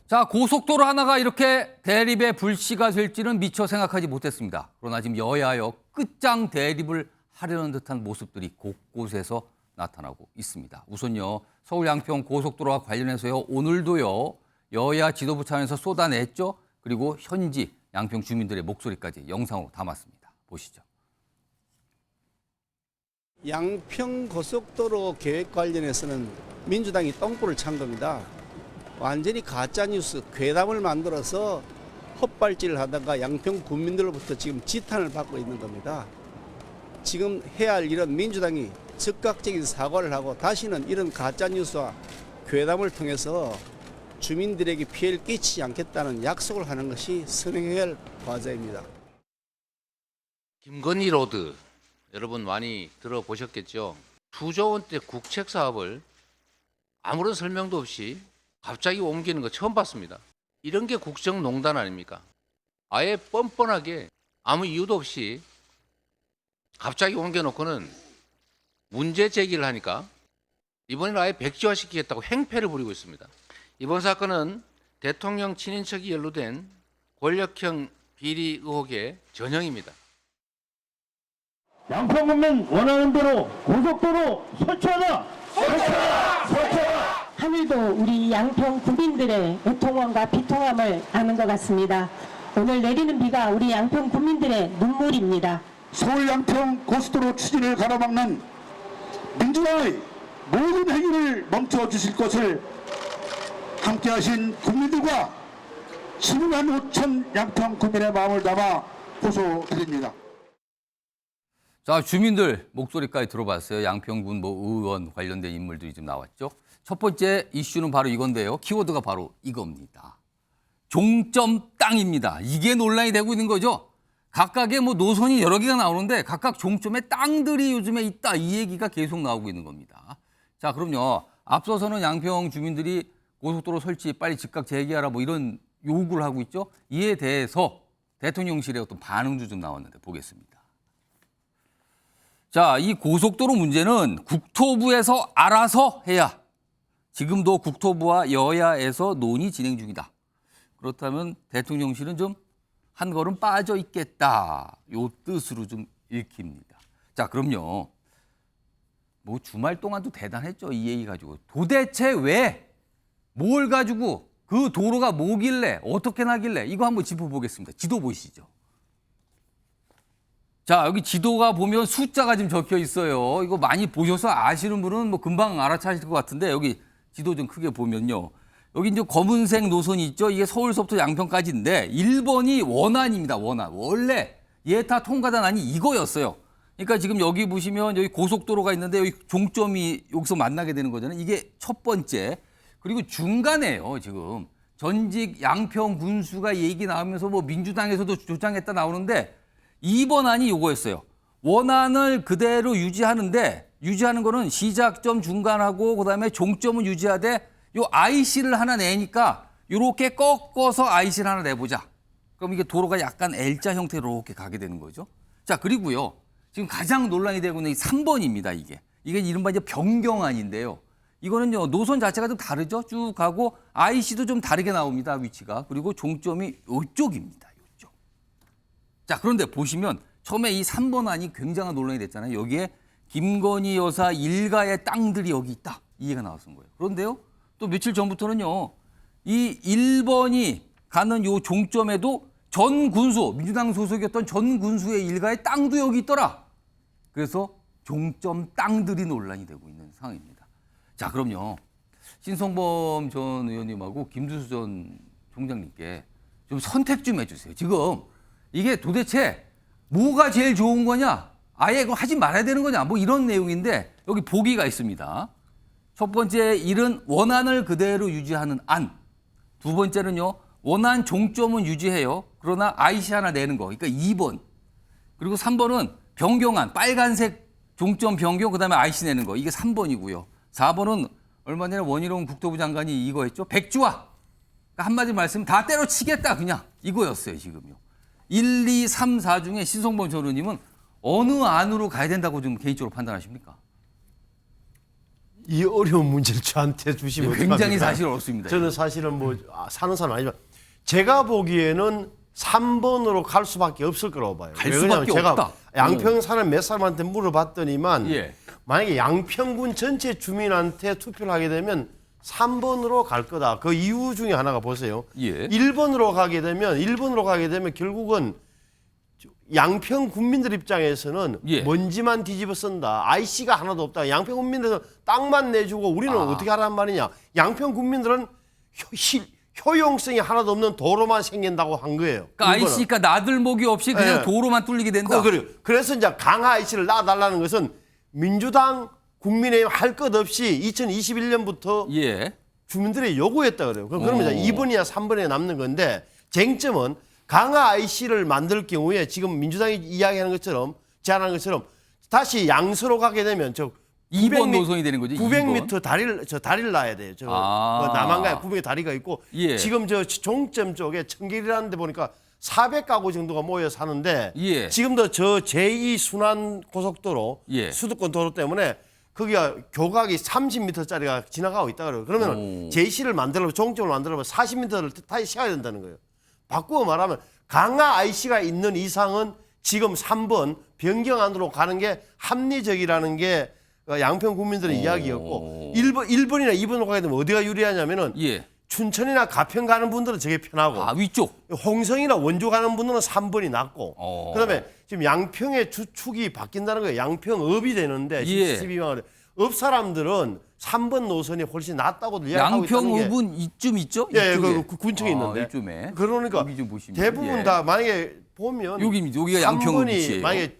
자, 고속도로 하나가 이렇게 대립의 불씨가 될지는 미처 생각하지 못했습니다. 그러나 지금 여야여 끝장 대립을 하려는 듯한 모습들이 곳곳에서 나타나고 있습니다. 우선요, 서울 양평 고속도로와 관련해서요, 오늘도요, 여야 지도부 차원에서 쏟아냈죠. 그리고 현지 양평 주민들의 목소리까지 영상으로 담았습니다. 보시죠. 양평 고속도로 계획 관련해서는 민주당이 똥불을 찬 겁니다. 완전히 가짜뉴스, 괴담을 만들어서 헛발질을 하다가 양평 국민들로부터 지금 지탄을 받고 있는 겁니다. 지금 해야 할 일은 민주당이 즉각적인 사과를 하고 다시는 이런 가짜뉴스와 괴담을 통해서 주민들에게 피해를 끼치지 않겠다는 약속을 하는 것이 선행해야 할 과제입니다. 김건희 로드 여러분 많이 들어보셨겠죠. 2조 원대 국책 사업을 아무런 설명도 없이 갑자기 옮기는 거 처음 봤습니다. 이런 게 국정농단 아닙니까? 아예 뻔뻔하게 아무 이유도 없이 갑자기 옮겨놓고는 문제 제기를 하니까 이번에는 아예 백지화시키겠다고 행패를 부리고 있습니다. 이번 사건은 대통령 친인척이 연루된 권력형 비리 의혹의 전형입니다. 양평군민 원하는 대로 고속도로 설치하라! 설치하라! 설치하라! 하늘도 우리 양평 국민들의 애통함과 비통함을 아는 것 같습니다. 오늘 내리는 비가 우리 양평 국민들의 눈물입니다. 서울 양평 고속도로 추진을 가로막는 민주당의 모든 행위를 멈춰 주실 것을 함께하신 국민들과 15만 5천 양평 국민의 마음을 담아 호소드립니다. 자, 주민들 목소리까지 들어봤어요. 양평군 의원 관련된 인물들이 좀 나왔죠. 첫 번째 이슈는 바로 이건데요. 키워드가 바로 이겁니다. 종점 땅입니다. 이게 논란이 되고 있는 거죠. 각각의 노선이 여러 개가 나오는데 각각 종점에 땅들이 요즘에 있다. 이 얘기가 계속 나오고 있는 겁니다. 자, 그럼요. 앞서서는 양평 주민들이 고속도로 설치 빨리 즉각 재개하라 이런 요구를 하고 있죠. 이에 대해서 대통령실의 어떤 반응도 좀 나왔는데 보겠습니다. 자, 이 고속도로 문제는 국토부에서 알아서 해야. 지금도 국토부와 여야에서 논의 진행 중이다. 그렇다면 대통령실은 좀 한 걸음 빠져 있겠다. 요 뜻으로 좀 읽힙니다. 자, 그럼요. 주말 동안도 대단했죠. 이 얘기 가지고. 도대체 왜, 뭘 가지고 그 도로가 뭐길래, 어떻게 나길래 이거 한번 짚어보겠습니다. 지도 보시죠. 자, 여기 지도가 보면 숫자가 지금 적혀 있어요. 이거 많이 보셔서 아시는 분은 금방 알아차실 것 같은데 여기 지도 좀 크게 보면요. 여기 이제 검은색 노선이 있죠. 이게 서울서부터 양평까지인데 1번이 원안입니다. 원안. 원래 예타 통과단안이 이거였어요. 그러니까 지금 여기 보시면 여기 고속도로가 있는데 여기 종점이 여기서 만나게 되는 거잖아요. 이게 첫 번째. 그리고 중간에요. 지금 전직 양평 군수가 얘기 나오면서 민주당에서도 주장했다 나오는데 2번 안이 이거였어요. 원안을 그대로 유지하는 거는 시작점 중간하고 그다음에 종점은 유지하되 요 IC를 하나 내니까 이렇게 꺾어서 IC를 하나 내보자. 그럼 이게 도로가 약간 L자 형태로 이렇게 가게 되는 거죠. 자, 그리고요. 지금 가장 논란이 되고 있는 이 3번입니다. 이게 이른바 이제 변경안인데요. 이거는요, 노선 자체가 좀 다르죠. 쭉 가고 IC도 좀 다르게 나옵니다. 위치가. 그리고 종점이 이쪽입니다. 이쪽. 자, 그런데 보시면 처음에 이 3번 안이 굉장한 논란이 됐잖아요. 여기에 김건희 여사 일가의 땅들이 여기 있다. 이해가 나왔던 거예요. 그런데요. 또 며칠 전부터는요. 이 1번이 가는 요 종점에도 전 군수, 민주당 소속이었던 전 군수의 일가의 땅도 여기 있더라. 그래서 종점 땅들이 논란이 되고 있는 상황입니다. 자, 그럼요. 신성범 전 의원님하고 김두수 전 총장님께 좀 선택 좀 해주세요. 지금 이게 도대체 뭐가 제일 좋은 거냐? 아예 이거 하지 말아야 되는 거냐? 이런 내용인데 여기 보기가 있습니다. 첫 번째 일은 원안을 그대로 유지하는 안. 두 번째는요. 원안 종점은 유지해요. 그러나 IC 하나 내는 거. 그러니까 2번. 그리고 3번은 변경안. 빨간색 종점 변경 그다음에 IC 내는 거. 이게 3번이고요. 4번은 얼마 전에 원희룡 국토부 장관이 이거 했죠. 백지화. 그러니까 한마디 말씀 다 때려치겠다 그냥. 이거였어요 지금요. 1, 2, 3, 4 중에 신성범 전 의원님은 어느 안으로 가야 된다고 좀 개인적으로 판단하십니까? 이 어려운 문제를 저한테 주시면 굉장히 어떡합니까? 사실 어렵습니다. 저는 사실은 뭐 사는 사람 아니지만 제가 보기에는 3번으로 갈 수밖에 없을 거라고 봐요. 갈 왜냐하면 수밖에 제가 없다. 양평 사는 몇 사람한테 물어봤더니만 예. 만약에 양평군 전체 주민한테 투표를 하게 되면 3번으로 갈 거다. 그 이유 중에 하나가 보세요. 예. 1번으로 가게 되면 결국은 양평 국민들 입장에서는 예. 먼지만 뒤집어 쓴다. IC가 하나도 없다. 양평 국민들은 땅만 내주고 우리는 어떻게 하란 말이냐. 양평 국민들은 효용성이 하나도 없는 도로만 생긴다고 한 거예요. 그러니까 일본은. IC가 나들목이 없이 그냥 예. 도로만 뚫리게 된다. 그래서 이제 강화 IC를 놔달라는 것은 민주당 국민의힘 할 것 없이 2021년부터 예. 주민들의 요구였다 그래요. 그러면 이제 2번이나 3번에 남는 건데 쟁점은 강화 IC를 만들 경우에 지금 민주당이 이야기하는 것처럼 제안하는 것처럼 다시 양서로 가게 되면 저 2번 노선이 되는 거죠. 900m 다리를 놔야 돼요. 저 남한가에 900 다리가 있고 예. 지금 저 종점 쪽에 청길이라는 데 보니까 400가구 정도가 모여 사는데 예. 지금도 저 제2순환 고속도로 예. 수도권 도로 때문에 거기가 교각이 30m짜리가 지나가고 있다 그래요. 그러면 제2시를 만들려면 종점을 만들려면 40m를 다시 쉬어야 된다는 거예요. 바꾸어 말하면 강화 IC가 있는 이상은 지금 3번 변경안으로 가는 게 합리적이라는 게 양평 국민들의 이야기였고 1번이나 2번으로 가게 되면 어디가 유리하냐면은 예. 춘천이나 가평 가는 분들은 저게 편하고 아, 위쪽. 홍성이나 원주 가는 분들은 3번이 낫고 그다음에 지금 양평의 주축이 바뀐다는 거예요. 양평읍이 되는데 예. 12만 업 사람들은 3번 노선이 훨씬 낫다고도 이야기하고 있다는 게 양평읍은 이쯤 있죠? 예, 이쪽에. 그 군청에 있는데. 이쯤에. 그러니까 여기 좀 보시면. 대부분 예. 다 만약에 보면 여기가 양평읍 위치예요. 만약에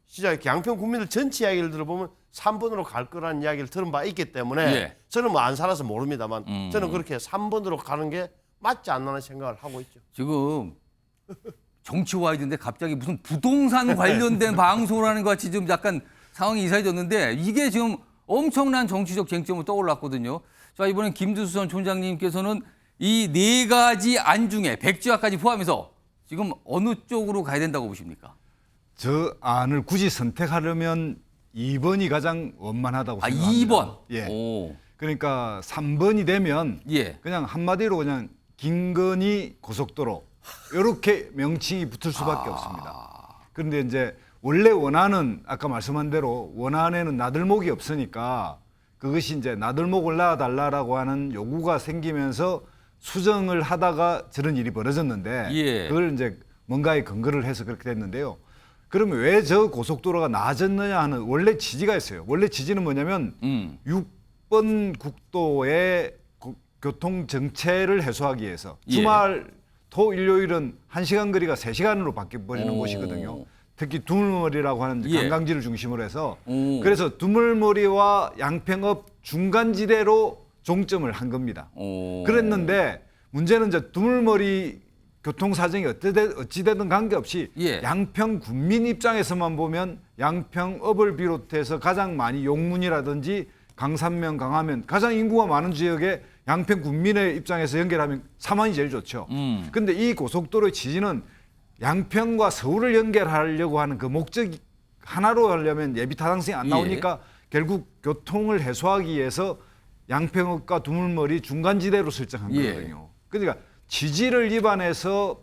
진짜 양평 국민들 전체 이야기를 들어보면 3번으로 갈 거라는 이야기를 들은 바 있기 때문에 예. 저는 뭐 안 살아서 모릅니다만 저는 그렇게 3번으로 가는 게 맞지 않나는 생각을 하고 있죠. 지금 정치 와이드인데 갑자기 무슨 부동산 관련된 방송을 하는 것 같이 좀 약간 상황이 이상해졌는데 이게 지금 엄청난 정치적 쟁점으로 떠올랐거든요. 자, 이번엔 김두수 전 총장님께서는 이 네 가지 안 중에 백지화까지 포함해서 지금 어느 쪽으로 가야 된다고 보십니까? 저 안을 굳이 선택하려면 2번이 가장 원만하다고 아, 생각합니다. 2번. 예. 오. 그러니까 3번이 되면 예. 그냥 한마디로 그냥 김건희 고속도로 이렇게 명칭이 붙을 수밖에 없습니다. 그런데 이제 원래 원안은 아까 말씀한 대로 원안에는 나들목이 없으니까 그것이 이제 나들목을 놔달라라고 하는 요구가 생기면서 수정을 하다가 저런 일이 벌어졌는데 예. 그걸 이제 뭔가에 근거를 해서 그렇게 됐는데요. 그러면 왜 저 고속도로가 나아졌느냐 하는 원래 취지가 있어요. 원래 취지는 뭐냐면 6번 국도의 교통 정체를 해소하기 위해서 예. 주말 토 일요일은 1시간 거리가 3시간으로 바뀌어버리는 오. 곳이거든요. 특히 두물머리라고 하는 예. 관광지를 중심으로 해서 오. 그래서 두물머리와 양평읍 중간지대로 종점을 한 겁니다. 오. 그랬는데 문제는 이제 두물머리 교통사정이 어찌되든 관계없이 예. 양평 군민 입장에서만 보면 양평읍을 비롯해서 가장 많이 용문이라든지 강산면, 강화면 가장 인구가 많은 지역에 양평 군민의 입장에서 연결하면 삼안이 제일 좋죠. 근데 이 고속도로의 취지는 양평과 서울을 연결하려고 하는 그 목적이 하나로 하려면 예비 타당성이 안 나오니까 결국 교통을 해소하기 위해서 양평읍과 두물머리 중간지대로 설정한 예. 거거든요. 그러니까 취지를 위반해서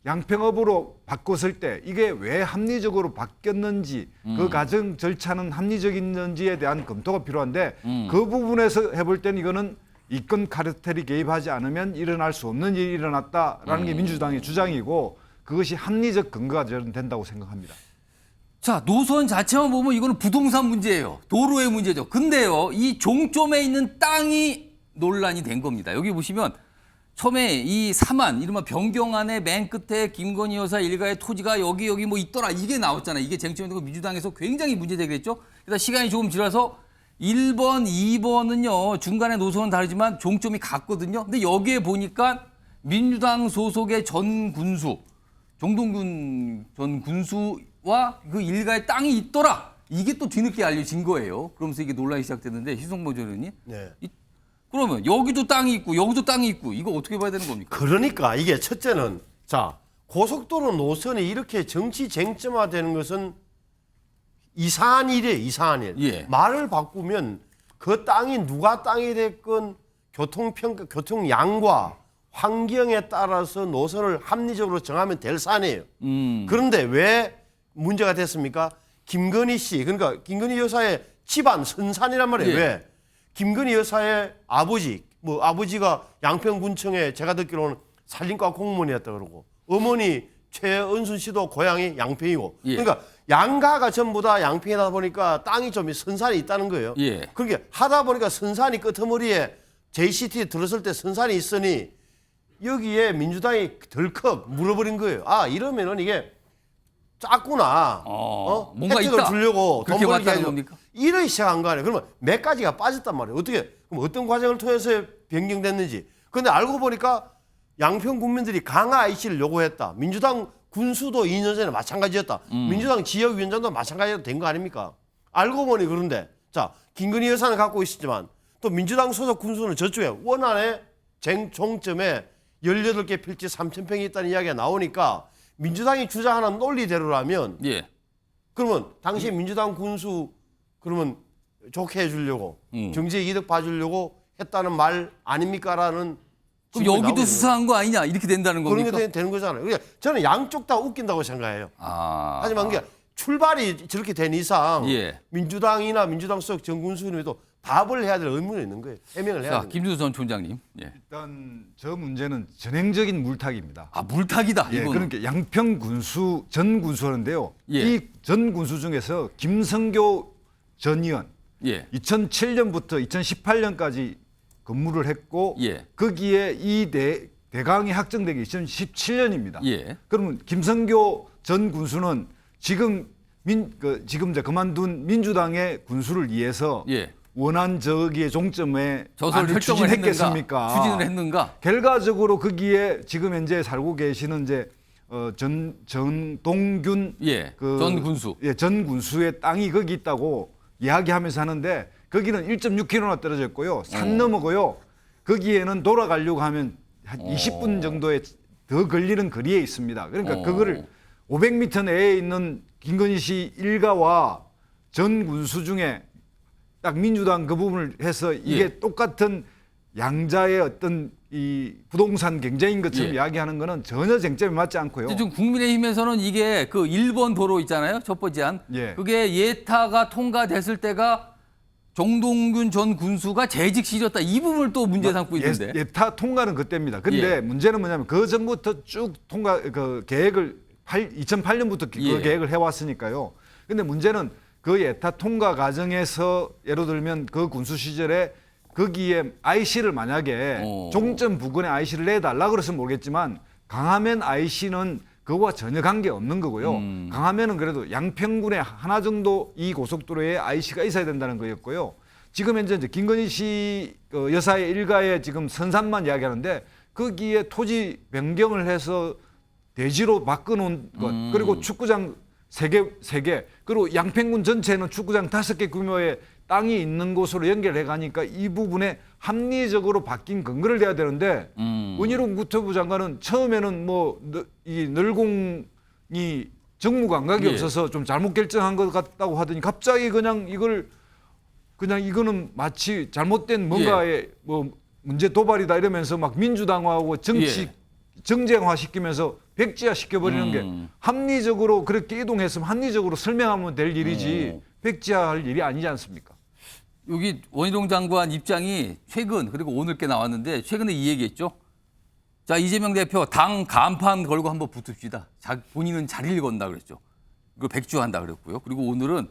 양평읍으로 바꿨을 때 이게 왜 합리적으로 바뀌었는지 그 과정 절차는 합리적인지에 대한 검토가 필요한데 그 부분에서 해볼 때는 이거는 이권 카르텔이 개입하지 않으면 일어날 수 없는 일이 일어났다라는 게 민주당의 주장이고 그것이 합리적 근거가 저는 된다고 생각합니다. 자, 노선 자체만 보면 이거는 부동산 문제예요. 도로의 문제죠. 근데요, 이 종점에 있는 땅이 논란이 된 겁니다. 여기 보시면 처음에 이 삼안, 이른바 변경안의 맨 끝에 김건희 여사 일가의 토지가 여기 뭐 있더라. 이게 나왔잖아요. 이게 쟁점이 되고 민주당에서 굉장히 문제되게 됐죠. 그래서 시간이 조금 지나서 1번, 2번은요, 중간에 노선은 다르지만 종점이 같거든요. 근데 여기에 보니까 민주당 소속의 전 군수, 정동균 전 군수와 그 일가의 땅이 있더라. 이게 또 뒤늦게 알려진 거예요. 그러면서 이게 논란이 시작됐는데 희성모 전 의원님. 네. 그러면 여기도 땅이 있고 여기도 땅이 있고 이거 어떻게 봐야 되는 겁니까? 그러니까 이게 첫째는 자 고속도로 노선이 이렇게 정치 쟁점화되는 것은 이상한 일이에요. 이상한 일. 예. 말을 바꾸면 그 땅이 누가 땅이 됐건 교통양과 환경에 따라서 노선을 합리적으로 정하면 될 사안이에요. 그런데 왜 문제가 됐습니까? 김건희 씨, 그러니까 김건희 여사의 집안 선산이란 말이에요. 예. 왜? 김건희 여사의 아버지가 양평군청에 제가 듣기로는 산림과 공무원이었다 그러고 어머니 최은순 씨도 고향이 양평이고 예. 그러니까 양가가 전부 다 양평이다 보니까 땅이 좀 선산이 있다는 거예요. 예. 그러니까 하다 보니까 선산이 끄트머리에 JCT에 들었을 때 선산이 있으니 여기에 민주당이 덜컥 물어버린 거예요. 아 이러면은 이게 작구나. 뭔가 혜택을 있다. 주려고 돈 그렇게 벌게 봤다는 하려고. 겁니까? 이런 시작한 거 아니에요. 그러면 몇 가지가 빠졌단 말이에요. 어떻게 그럼 어떤 과정을 통해서 변경됐는지. 그런데 알고 보니까 양평 국민들이 강화 IC를 요구했다. 민주당 군수도 2년 전에 마찬가지였다. 민주당 지역위원장도 마찬가지로 된 거 아닙니까? 알고 보니 그런데 자 김건희 여사는 갖고 있었지만 또 민주당 소속 군수는 저쪽에 원안에 종점에 18개 필지 3,000평이 있다는 이야기가 나오니까 민주당이 주장하는 논리대로라면 예. 그러면 당시 민주당 군수 그러면 좋게 해주려고 경제 이득 봐주려고 했다는 말 아닙니까라는 그럼 여기도 수사한 거 아니냐 이렇게 된다는 그런 겁니까? 게 되는 거잖아요. 그러니까 저는 양쪽 다 웃긴다고 생각해요. 하지만 그게 출발이 저렇게 된 이상 예. 민주당이나 민주당 소속 정군수님도 답을 해야 될 의무는 있는 거예요. 해명을 해야 자, 돼요. 김준수 전 총장님. 예. 일단 저 문제는 전형적인 물타기입니다. 물타기다. 예, 이거는. 그러니까 양평 군수 전 군수하는데요. 예. 이 전 군수 중에서 김성교 전 의원 예. 2007년부터 2018년까지 근무를 했고 예. 거기에 이 대강이 확정되기 2017년입니다. 예. 그러면 김성교 전 군수는 지금 지금 이제 그만둔 민주당의 군수를 위해서 예. 원안 저기의 종점에 저서를 안을 설정을 추진했겠습니까? 추진을 했는가? 결과적으로 거기에 지금 현재 살고 계시는 이제 전동균 예. 전 군수. 예, 전 군수의 땅이 거기 있다고 이야기하면서 하는데 거기는 1.6km나 떨어져 있고요. 산 너머고요. 거기에는 돌아가려고 하면 한 20분 정도의 더 걸리는 거리에 있습니다. 그러니까 그거를 500m 내에 있는 김건희 씨 일가와 전 군수 중에 딱 민주당 그 부분을 해서 이게 예. 똑같은 양자의 어떤 이 부동산 경쟁인 것처럼 예. 이야기하는 거는 전혀 쟁점이 맞지 않고요. 지금 국민의힘에서는 이게 그 1번 도로 있잖아요. 첫 번째 안. 예. 그게 예타가 통과됐을 때가 정동균 전 군수가 재직 시졌다. 이 부분을 또 문제 삼고 있는데. 예타 통과는 그때입니다. 근데 예. 문제는 뭐냐면 그 전부터 쭉 통과 그 계획을 2008년부터 예. 그 계획을 해왔으니까요. 근데 문제는 그 예타 통과 과정에서 예를 들면 그 군수 시절에 거기에 IC를 만약에 종점 부근에 IC를 내달라 그랬으면 모르겠지만 강화면 IC는 그거와 전혀 관계 없는 거고요. 강화면은 그래도 양평군에 하나 정도 이 고속도로에 IC가 있어야 된다는 거였고요. 지금 현재 이제 김건희 씨 여사의 일가의 지금 선산만 이야기하는데 거기에 토지 변경을 해서 대지로 바꿔놓은 것 그리고 축구장 3개 그리고 양평군 전체는 축구장 5개 규모의 땅이 있는 곳으로 연결해 가니까 이 부분에 합리적으로 바뀐 근거를 대야 되는데 원희룡 국토부 장관은 처음에는 뭐 이 널공이 정무 감각이 예. 없어서 좀 잘못 결정한 것 같다고 하더니 갑자기 그냥 이거는 마치 잘못된 뭔가의 뭐 문제 도발이다 이러면서 막 민주당하고 정치 예. 정쟁화 시키면서 백지화 시켜버리는 게 합리적으로 그렇게 이동했으면 합리적으로 설명하면 될 일이지 백지화할 일이 아니지 않습니까? 여기 원희룡 장관 입장이 최근 그리고 오늘 께 나왔는데 최근에 이 얘기했죠. 자, 이재명 대표 당 간판 걸고 한번 붙읍시다. 본인은 자리를 건다 그랬죠. 그걸 백주한다 그랬고요. 그리고 오늘은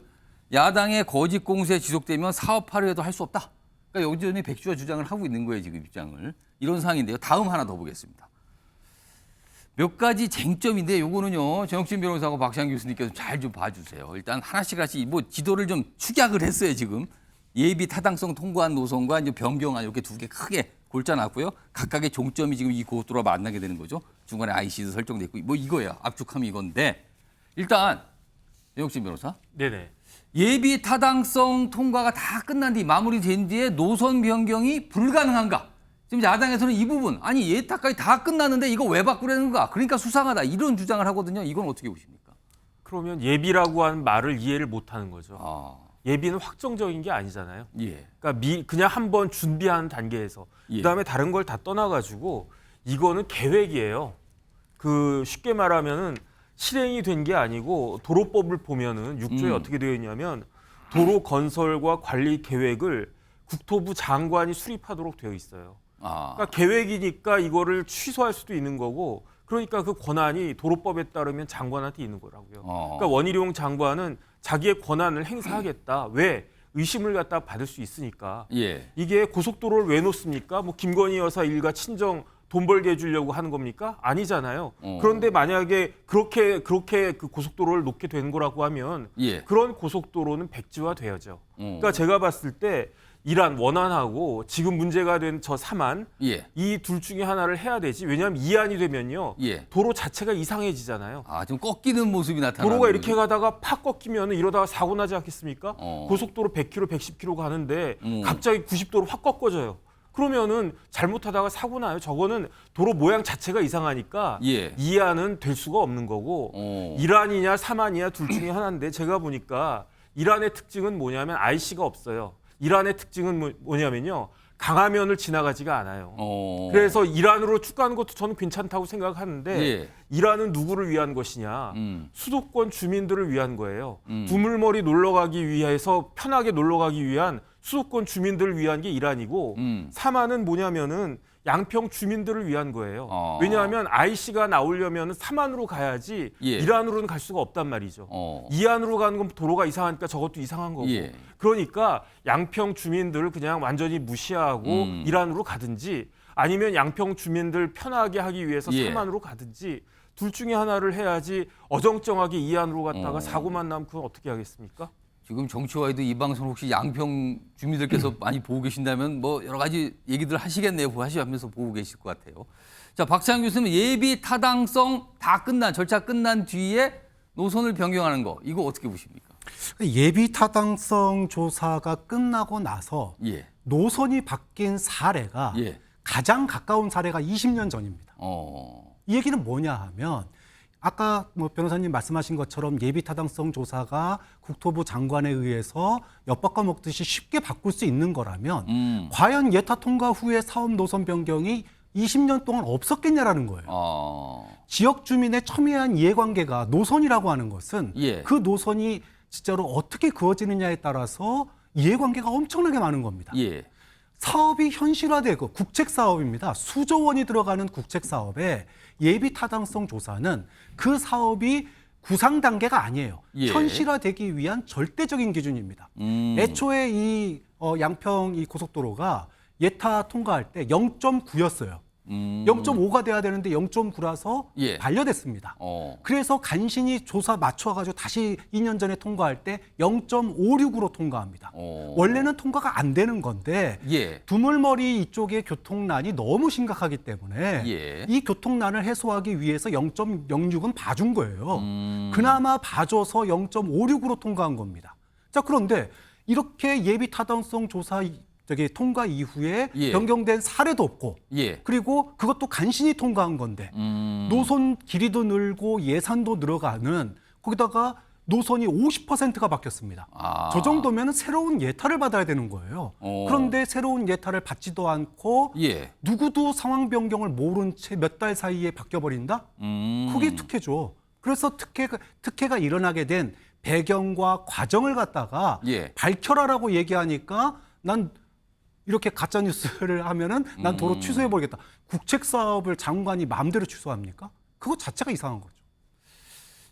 야당의 거짓 공세 지속되면 사업하려 해도 할 수 없다. 그러니까 여전히 백주화 주장을 하고 있는 거예요, 지금 입장을. 이런 상황인데요. 다음 하나 더 보겠습니다. 몇 가지 쟁점인데 요거는요. 정혁진 변호사하고 박찬 교수님께서 잘 좀 봐주세요. 일단 하나씩 뭐 지도를 좀 축약을 했어요, 지금. 예비 타당성 통과한 노선과 이제 변경안 이렇게 두 개 크게 골자놨고요. 각각의 종점이 지금 이 고속도로와 만나게 되는 거죠. 중간에 IC도 설정됐고 뭐 이거예요. 압축하면 이건데 일단 정혁진 변호사. 네네. 예비 타당성 통과가 다 끝난 뒤 마무리된 뒤에 노선 변경이 불가능한가? 지금 야당에서는 이 부분 아니 예타까지 다 끝났는데 이거 왜 바꾸려는가? 그러니까 수상하다 이런 주장을 하거든요. 이건 어떻게 보십니까? 그러면 예비라고 하는 말을 이해를 못하는 거죠. 예비는 확정적인 게 아니잖아요. 예. 그러니까 그냥 한번 준비하는 단계에서 예. 그다음에 다른 걸 다 떠나가지고 이거는 계획이에요. 그 쉽게 말하면은 실행이 된 게 아니고 도로법을 보면은 6조에 어떻게 되어 있냐면 도로 건설과 관리 계획을 국토부 장관이 수립하도록 되어 있어요. 아. 그러니까 계획이니까 이거를 취소할 수도 있는 거고 그러니까 그 권한이 도로법에 따르면 장관한테 있는 거라고요. 그러니까 원희룡 장관은 자기의 권한을 행사하겠다. 왜? 의심을 갖다 받을 수 있으니까. 예. 이게 고속도로를 왜 놓습니까? 뭐 김건희 여사 일가 친정 돈 벌게 해주려고 하는 겁니까? 아니잖아요. 그런데 만약에 그렇게 그 고속도로를 놓게 되는 거라고 하면 예. 그런 고속도로는 백지화돼야죠. 그러니까 제가 봤을 때 이란 원안하고 지금 문제가 된 저 삼안 예. 이 둘 중에 하나를 해야 되지. 왜냐하면 이안이 되면요. 예. 도로 자체가 이상해지잖아요. 아, 좀 꺾이는 모습이 나타나는 도로가 이렇게 거죠? 가다가 팍 꺾이면 이러다가 사고 나지 않겠습니까? 어. 고속도로 100km, 110km 가는데 갑자기 90도로 확 꺾어져요. 그러면은 잘못하다가 사고 나요. 저거는 도로 모양 자체가 이상하니까 예. 이안은 될 수가 없는 거고 이란이냐 삼안이냐 둘 중에 하나인데 제가 보니까 이란의 특징은 뭐냐면 IC가 없어요. 이란의 특징은 뭐냐면요. 강화면을 지나가지가 않아요. 그래서 이란으로 쭉 가는 것도 저는 괜찮다고 생각하는데 예. 이란은 누구를 위한 것이냐. 수도권 주민들을 위한 거예요. 두물머리 놀러 가기 위해서 편하게 놀러 가기 위한 수도권 주민들을 위한 게 이란이고 삼안은 뭐냐면은 양평 주민들을 위한 거예요. 왜냐하면 IC가 나오려면 삼안으로 가야지 예. 이란으로는 갈 수가 없단 말이죠. 이안으로 가는 건 도로가 이상하니까 저것도 이상한 거고. 예. 그러니까 양평 주민들을 그냥 완전히 무시하고 이란으로 가든지 아니면 양평 주민들 편하게 하기 위해서 예. 삼안으로 가든지 둘 중에 하나를 해야지 어정쩡하게 이안으로 갔다가 사고만 나면 그건 어떻게 하겠습니까? 지금 정치와이도 이 방송 혹시 양평 주민들께서 많이 보고 계신다면 뭐 여러 가지 얘기들 하시겠네요. 하시면서 보고 계실 것 같아요. 자, 박찬 교수님 예비 타당성 다 끝난 절차 끝난 뒤에 노선을 변경하는 거 이거 어떻게 보십니까? 예비 타당성 조사가 끝나고 나서 예. 노선이 바뀐 사례가 예. 가장 가까운 사례가 20년 전입니다. 이 얘기는 뭐냐 하면 아까 뭐 변호사님 말씀하신 것처럼 예비 타당성 조사가 국토부 장관에 의해서 엿바꿔 먹듯이 쉽게 바꿀 수 있는 거라면 과연 예타 통과 후에 사업 노선 변경이 20년 동안 없었겠냐라는 거예요. 지역 주민의 첨예한 이해관계가 노선이라고 하는 것은 예. 그 노선이 진짜로 어떻게 그어지느냐에 따라서 이해관계가 엄청나게 많은 겁니다. 예. 사업이 현실화되고 국책 사업입니다. 수조 원이 들어가는 국책 사업에 예비 타당성 조사는 그 사업이 구상 단계가 아니에요. 예. 현실화되기 위한 절대적인 기준입니다. 애초에 이 양평 이 고속도로가 예타 통과할 때 0.9였어요. 0.5가 돼야 되는데 0.9라서 예. 반려됐습니다. 그래서 간신히 조사 맞춰가지고 다시 2년 전에 통과할 때 0.56으로 통과합니다. 원래는 통과가 안 되는 건데 예. 두물머리 이쪽의 교통난이 너무 심각하기 때문에 예. 이 교통난을 해소하기 위해서 0.06은 봐준 거예요. 그나마 봐줘서 0.56으로 통과한 겁니다. 자, 그런데 이렇게 예비 타당성 조사 통과 이후에 예. 변경된 사례도 없고 예. 그리고 그것도 간신히 통과한 건데 노선 길이도 늘고 예산도 늘어가는 거기다가 노선이 50%가 바뀌었습니다. 저 정도면 새로운 예타를 받아야 되는 거예요. 그런데 새로운 예타를 받지도 않고 예. 누구도 상황 변경을 모른 채 몇 달 사이에 바뀌어버린다? 그게 특혜죠. 그래서 특혜가 일어나게 된 배경과 과정을 갖다가 예. 밝혀라라고 얘기하니까 난 이렇게 가짜 뉴스를 하면은 난 도로 취소해 버리겠다. 국책 사업을 장관이 마음대로 취소합니까? 그거 자체가 이상한 거죠.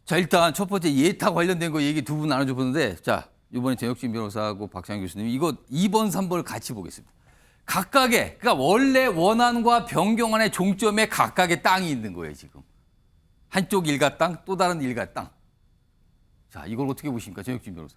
자, 일단 첫 번째 예타 관련된 거 얘기 두 분 나눠줘 보는데 자, 이번에 정혁진 변호사하고 박찬 교수님 이거 2번, 3번을 같이 보겠습니다. 각각의 그러니까 원래 원안과 변경안의 종점에 각각의 땅이 있는 거예요, 지금. 한쪽 일가 땅, 또 다른 일가 땅. 자, 이걸 어떻게 보십니까, 정혁진 변호사?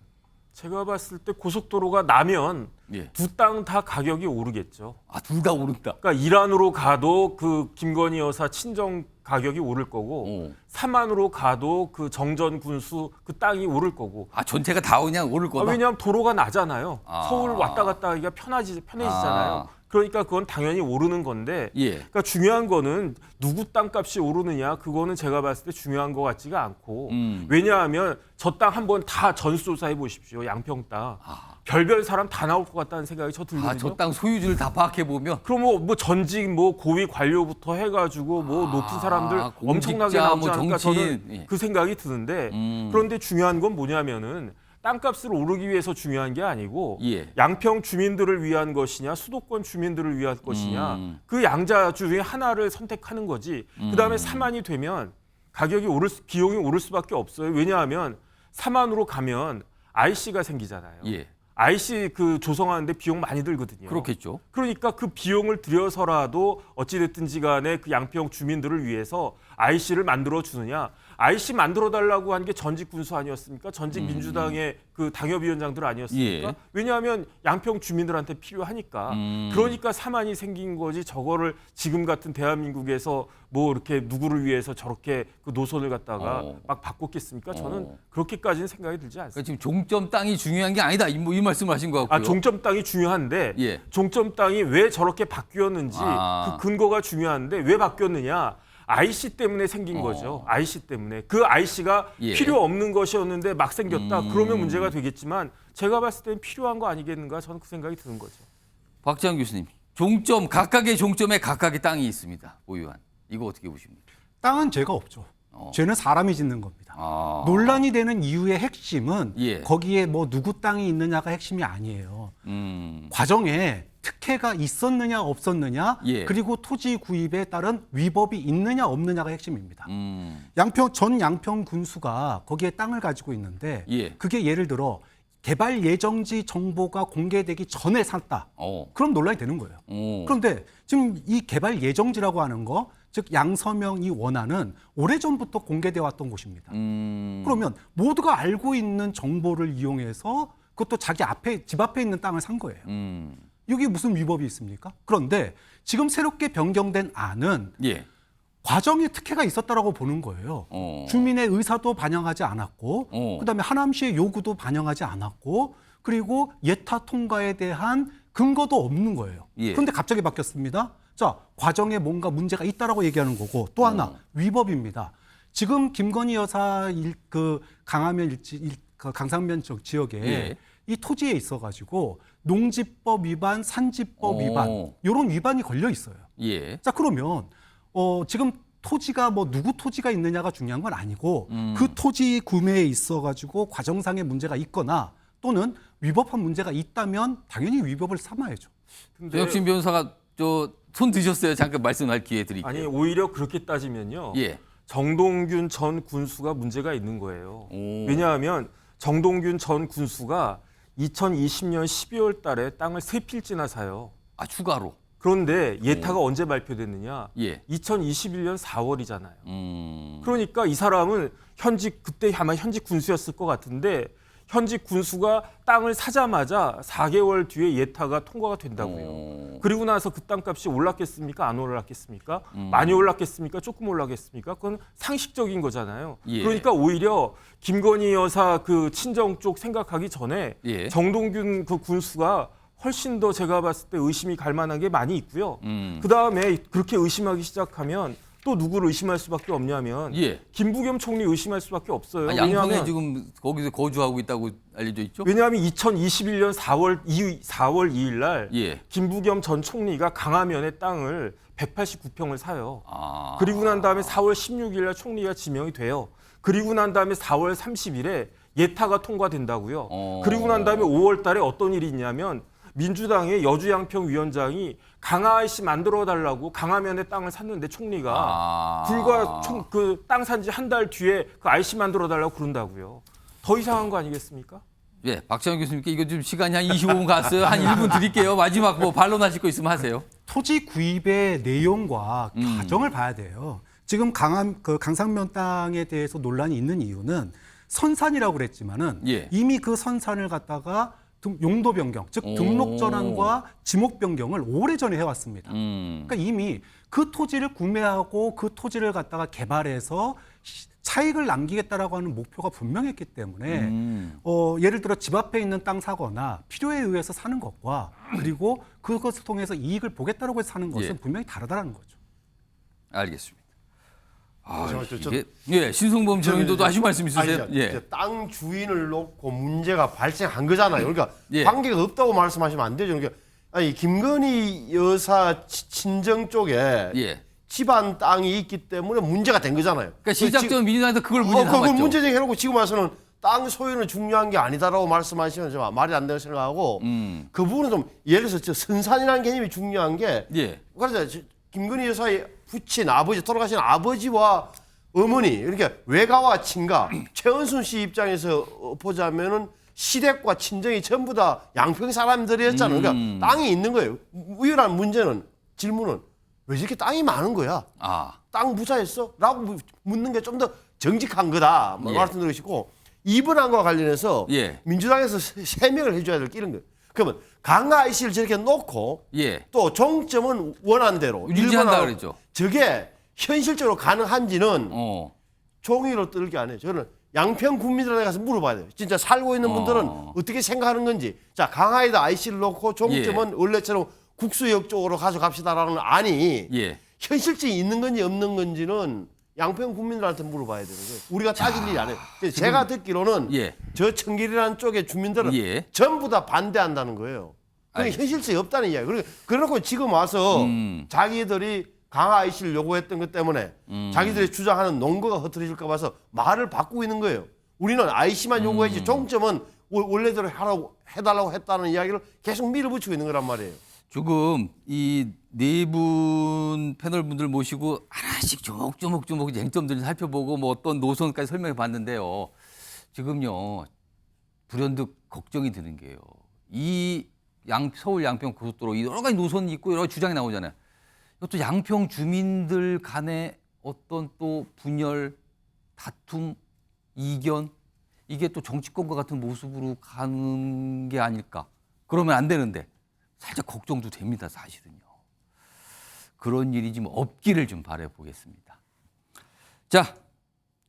제가 봤을 때 고속도로가 나면 예. 두 땅 다 가격이 오르겠죠. 아, 둘 다 오른다. 그러니까 이란으로 가도 그 김건희 여사 친정 가격이 오를 거고 삼안으로 가도 그 정전 군수 그 땅이 오를 거고. 아, 전체가 다 그냥 오를 거다. 왜냐하면 도로가 나잖아요. 아. 서울 왔다 갔다 하기가 편해지잖아요. 그러니까 그건 당연히 오르는 건데 예. 그러니까 중요한 거는 누구 땅값이 오르느냐 그거는 제가 봤을 때 중요한 것 같지가 않고 왜냐하면 저 땅 한번 다 전수조사해 보십시오. 양평 땅. 별별 사람 다 나올 것 같다는 생각이 저 들거든요. 저 땅 소유주를 다 파악해 보면 그럼 뭐 전직 뭐 고위 관료부터 해가지고 뭐 높은 사람들 엄청나게 공직자, 나오지 뭐 않을까 정치인. 저는 예. 그 생각이 드는데 그런데 중요한 건 뭐냐면은 땅값을 오르기 위해서 중요한 게 아니고 예. 양평 주민들을 위한 것이냐 수도권 주민들을 위한 것이냐 그 양자 중에 하나를 선택하는 거지. 그다음에 4만이 되면 가격이 비용이 오를 수밖에 없어요. 왜냐하면 4만으로 가면 IC가 생기잖아요. 예. IC 그 조성하는데 비용 많이 들거든요. 그렇겠죠. 그러니까 그 비용을 들여서라도 어찌됐든지 간에 그 양평 주민들을 위해서 IC를 만들어 주느냐. IC 만들어 달라고 한 게 전직 군수 아니었습니까? 전직 민주당의 그 당협위원장들 아니었습니까? 예. 왜냐하면 양평 주민들한테 필요하니까. 그러니까 사만이 생긴 거지. 저거를 지금 같은 대한민국에서 뭐 이렇게 누구를 위해서 저렇게 그 노선을 갖다가 막 바꿨겠습니까? 저는 그렇게까지는 생각이 들지 않습니다. 그러니까 지금 종점 땅이 중요한 게 아니다. 이 말씀하신 것 같고요. 종점 땅이 중요한데 예. 종점 땅이 왜 저렇게 바뀌었는지 그 근거가 중요한데 왜 바뀌었느냐? IC 때문에 생긴 거죠. IC 때문에. 그 IC가 예. 필요 없는 것이었는데 막 생겼다. 그러면 문제가 되겠지만 제가 봤을 때는 필요한 거 아니겠는가? 저는 그 생각이 드는 거죠. 박지원 교수님, 종점 각각의 종점에 각각의 땅이 있습니다. 보유한. 이거 어떻게 보십니까? 땅은 죄가 없죠. 죄는 사람이 짓는 겁니다. 논란이 되는 이유의 핵심은 예. 거기에 뭐 누구 땅이 있느냐가 핵심이 아니에요. 과정에 특혜가 있었느냐 없었느냐 예. 그리고 토지 구입에 따른 위법이 있느냐 없느냐가 핵심입니다. 전 양평 군수가 거기에 땅을 가지고 있는데 예. 그게 예를 들어 개발 예정지 정보가 공개되기 전에 샀다. 그럼 논란이 되는 거예요. 그런데 지금 이 개발 예정지라고 하는 거, 즉 양서명이 원하는 오래전부터 공개되어 왔던 곳입니다. 그러면 모두가 알고 있는 정보를 이용해서 그것도 자기 앞에 집 앞에 있는 땅을 산 거예요. 여기 무슨 위법이 있습니까? 그런데 지금 새롭게 변경된 안은 예. 과정에 특혜가 있었다라고 보는 거예요. 주민의 의사도 반영하지 않았고, 그다음에 하남시의 요구도 반영하지 않았고, 그리고 예타 통과에 대한 근거도 없는 거예요. 예. 그런데 갑자기 바뀌었습니다. 자, 과정에 뭔가 문제가 있다라고 얘기하는 거고, 또 하나 위법입니다. 지금 김건희 여사 강화면 강상면 지역에 예. 이 토지에 있어가지고 농지법 위반, 산지법 위반 이런 위반이 걸려 있어요. 예. 자, 그러면 지금 토지가 뭐 누구 토지가 있느냐가 중요한 건 아니고 그 토지 구매에 있어가지고 과정상의 문제가 있거나 또는 위법한 문제가 있다면 당연히 위법을 삼아야죠. 정혁신 변호사가 손 드셨어요. 잠깐 말씀할 기회 드릴게요. 아니 오히려 그렇게 따지면요. 예. 정동균 전 군수가 문제가 있는 거예요. 왜냐하면 정동균 전 군수가 2020년 12월 달에 땅을 3필지나 사요. 추가로. 그런데 예타가 언제 발표됐느냐? 예. 2021년 4월이잖아요. 그러니까 이 사람은 그때 아마 현직 군수였을 것 같은데 현직 군수가 땅을 사자마자 4개월 뒤에 예타가 통과가 된다고요. 그리고 나서 그 땅값이 올랐겠습니까? 안 올랐겠습니까? 많이 올랐겠습니까? 조금 올랐겠습니까? 그건 상식적인 거잖아요. 예. 그러니까 오히려 김건희 여사 그 친정 쪽 생각하기 전에 예. 정동균 그 군수가 훨씬 더 제가 봤을 때 의심이 갈 만한 게 많이 있고요. 그다음에 그렇게 의심하기 시작하면 또 누구를 의심할 수밖에 없냐면 예. 김부겸 총리 의심할 수밖에 없어요. 양평에 왜냐하면 지금 거기서 거주하고 있다고 알려져 있죠? 왜냐하면 2021년 4월 2일 날 예. 김부겸 전 총리가 강화면의 땅을 189평을 사요. 아. 그리고 난 다음에 4월 16일 날 총리가 지명이 돼요. 그리고 난 다음에 4월 30일에 예타가 통과된다고요. 그리고 난 다음에 5월 달에 어떤 일이 있냐면 민주당의 여주양평 위원장이 강화 IC 만들어 달라고 강화면에 땅을 샀는데 총리가 불과 그 땅 산 지 한 달 뒤에 그 IC 만들어 달라고 그런다고요. 더 이상한 거 아니겠습니까? 예, 박찬호 교수님께 이거 좀 시간이 한 25분 갔어요. 한 1분 드릴게요. 마지막 뭐 반론하실 거 있으면 하세요. 토지 구입의 내용과 과정을 봐야 돼요. 지금 강상면 땅에 대해서 논란이 있는 이유는 선산이라고 그랬지만은 예. 이미 그 선산을 갖다가 용도 변경, 즉 등록 전환과 지목 변경을 오래전에 해왔습니다. 그러니까 이미 그 토지를 구매하고 그 토지를 갖다가 개발해서 차익을 남기겠다라고 하는 목표가 분명했기 때문에 예를 들어 집 앞에 있는 땅 사거나 필요에 의해서 사는 것과 그리고 그것을 통해서 이익을 보겠다라고 해서 사는 것은 예. 분명히 다르다는 거죠. 알겠습니다. 아, 저- 이게 예, 신승범 정인도도 하실 말씀 있으세요? 아니, 예. 이제 땅 주인을 놓고 문제가 발생한 거잖아요. 그러니까 예. 관계가 없다고 말씀하시면 안 되죠. 그러니까 아니 김건희 여사 친정 쪽에 예. 집안 땅이 있기 때문에 문제가 된 거잖아요. 그러니까 시작점 민주당에서 그걸 문제 그걸 삼았죠. 문제제기 해놓고 지금 와서는 땅 소유는 중요한 게 아니다라고 말씀하시면 좀 말이 안 된다고 생각하고 그 부분은 좀 예를 들어서 저 선산이라는 개념이 중요한 게 예. 그래서 김건희 여사의 부친 아버지 돌아가신 아버지와 어머니 이렇게 외가와 친가 최은순 씨 입장에서 보자면은 시댁과 친정이 전부 다 양평 사람들이었잖아요. 그러니까 땅이 있는 거예요. 유일한 문제는 질문은 왜 이렇게 땅이 많은 거야? 아. 땅 부자였어? 라고 묻는 게 좀 더 정직한 거다. 예. 말씀드리고 싶고 이번 안과 관련해서 예. 민주당에서 해명을 해줘야 될 게 이런 거예요. 그러면 강하 IC를 저렇게 놓고 예. 또 종점은 원안대로 유지한다 일본하고 그랬죠. 저게 현실적으로 가능한지는 어. 종이로 떨게 안 해요. 저는 양평 국민들한테 가서 물어봐야 돼요. 진짜 살고 있는 분들은 어. 어떻게 생각하는 건지. 자, 강화에다 IC를 놓고 종점은 원래처럼 국수역 쪽으로 가져갑시다라는 안이 예. 현실적이 있는 건지 없는 건지는 양평 국민들한테 물어봐야 되는 거예요. 우리가 따질 일이 아니에요. 그래서 제가 듣기로는 예. 저 청길이라는 쪽의 주민들은 예. 전부 다 반대한다는 거예요. 그게 알겠습니다. 현실성이 없다는 이야기예요. 그래놓고 지금 와서 자기들이 강화 IC를 요구했던 것 때문에 자기들이 주장하는 논거가 흐트러질까 봐서 말을 바꾸고 있는 거예요. 우리는 IC만 요구했지 종점은 원래대로 해달라고 했다는 이야기를 계속 밀어붙이고 있는 거란 말이에요. 지금 이 네 분 패널 분들 모시고 하나씩 조목조목 쟁점들 살펴보고 뭐 어떤 노선까지 설명해 봤는데요. 지금요 불현듯 걱정이 드는 게요. 이 서울 양평 고속도로 여러 가지 노선이 있고 여러 가지 주장이 나오잖아요. 이것도 양평 주민들 간의 어떤 또 분열, 다툼, 이견 이게 또 정치권과 같은 모습으로 가는 게 아닐까. 그러면 안 되는데 살짝 걱정도 됩니다, 사실은요. 그런 일이 좀 없기를 좀 바라보겠습니다. 자,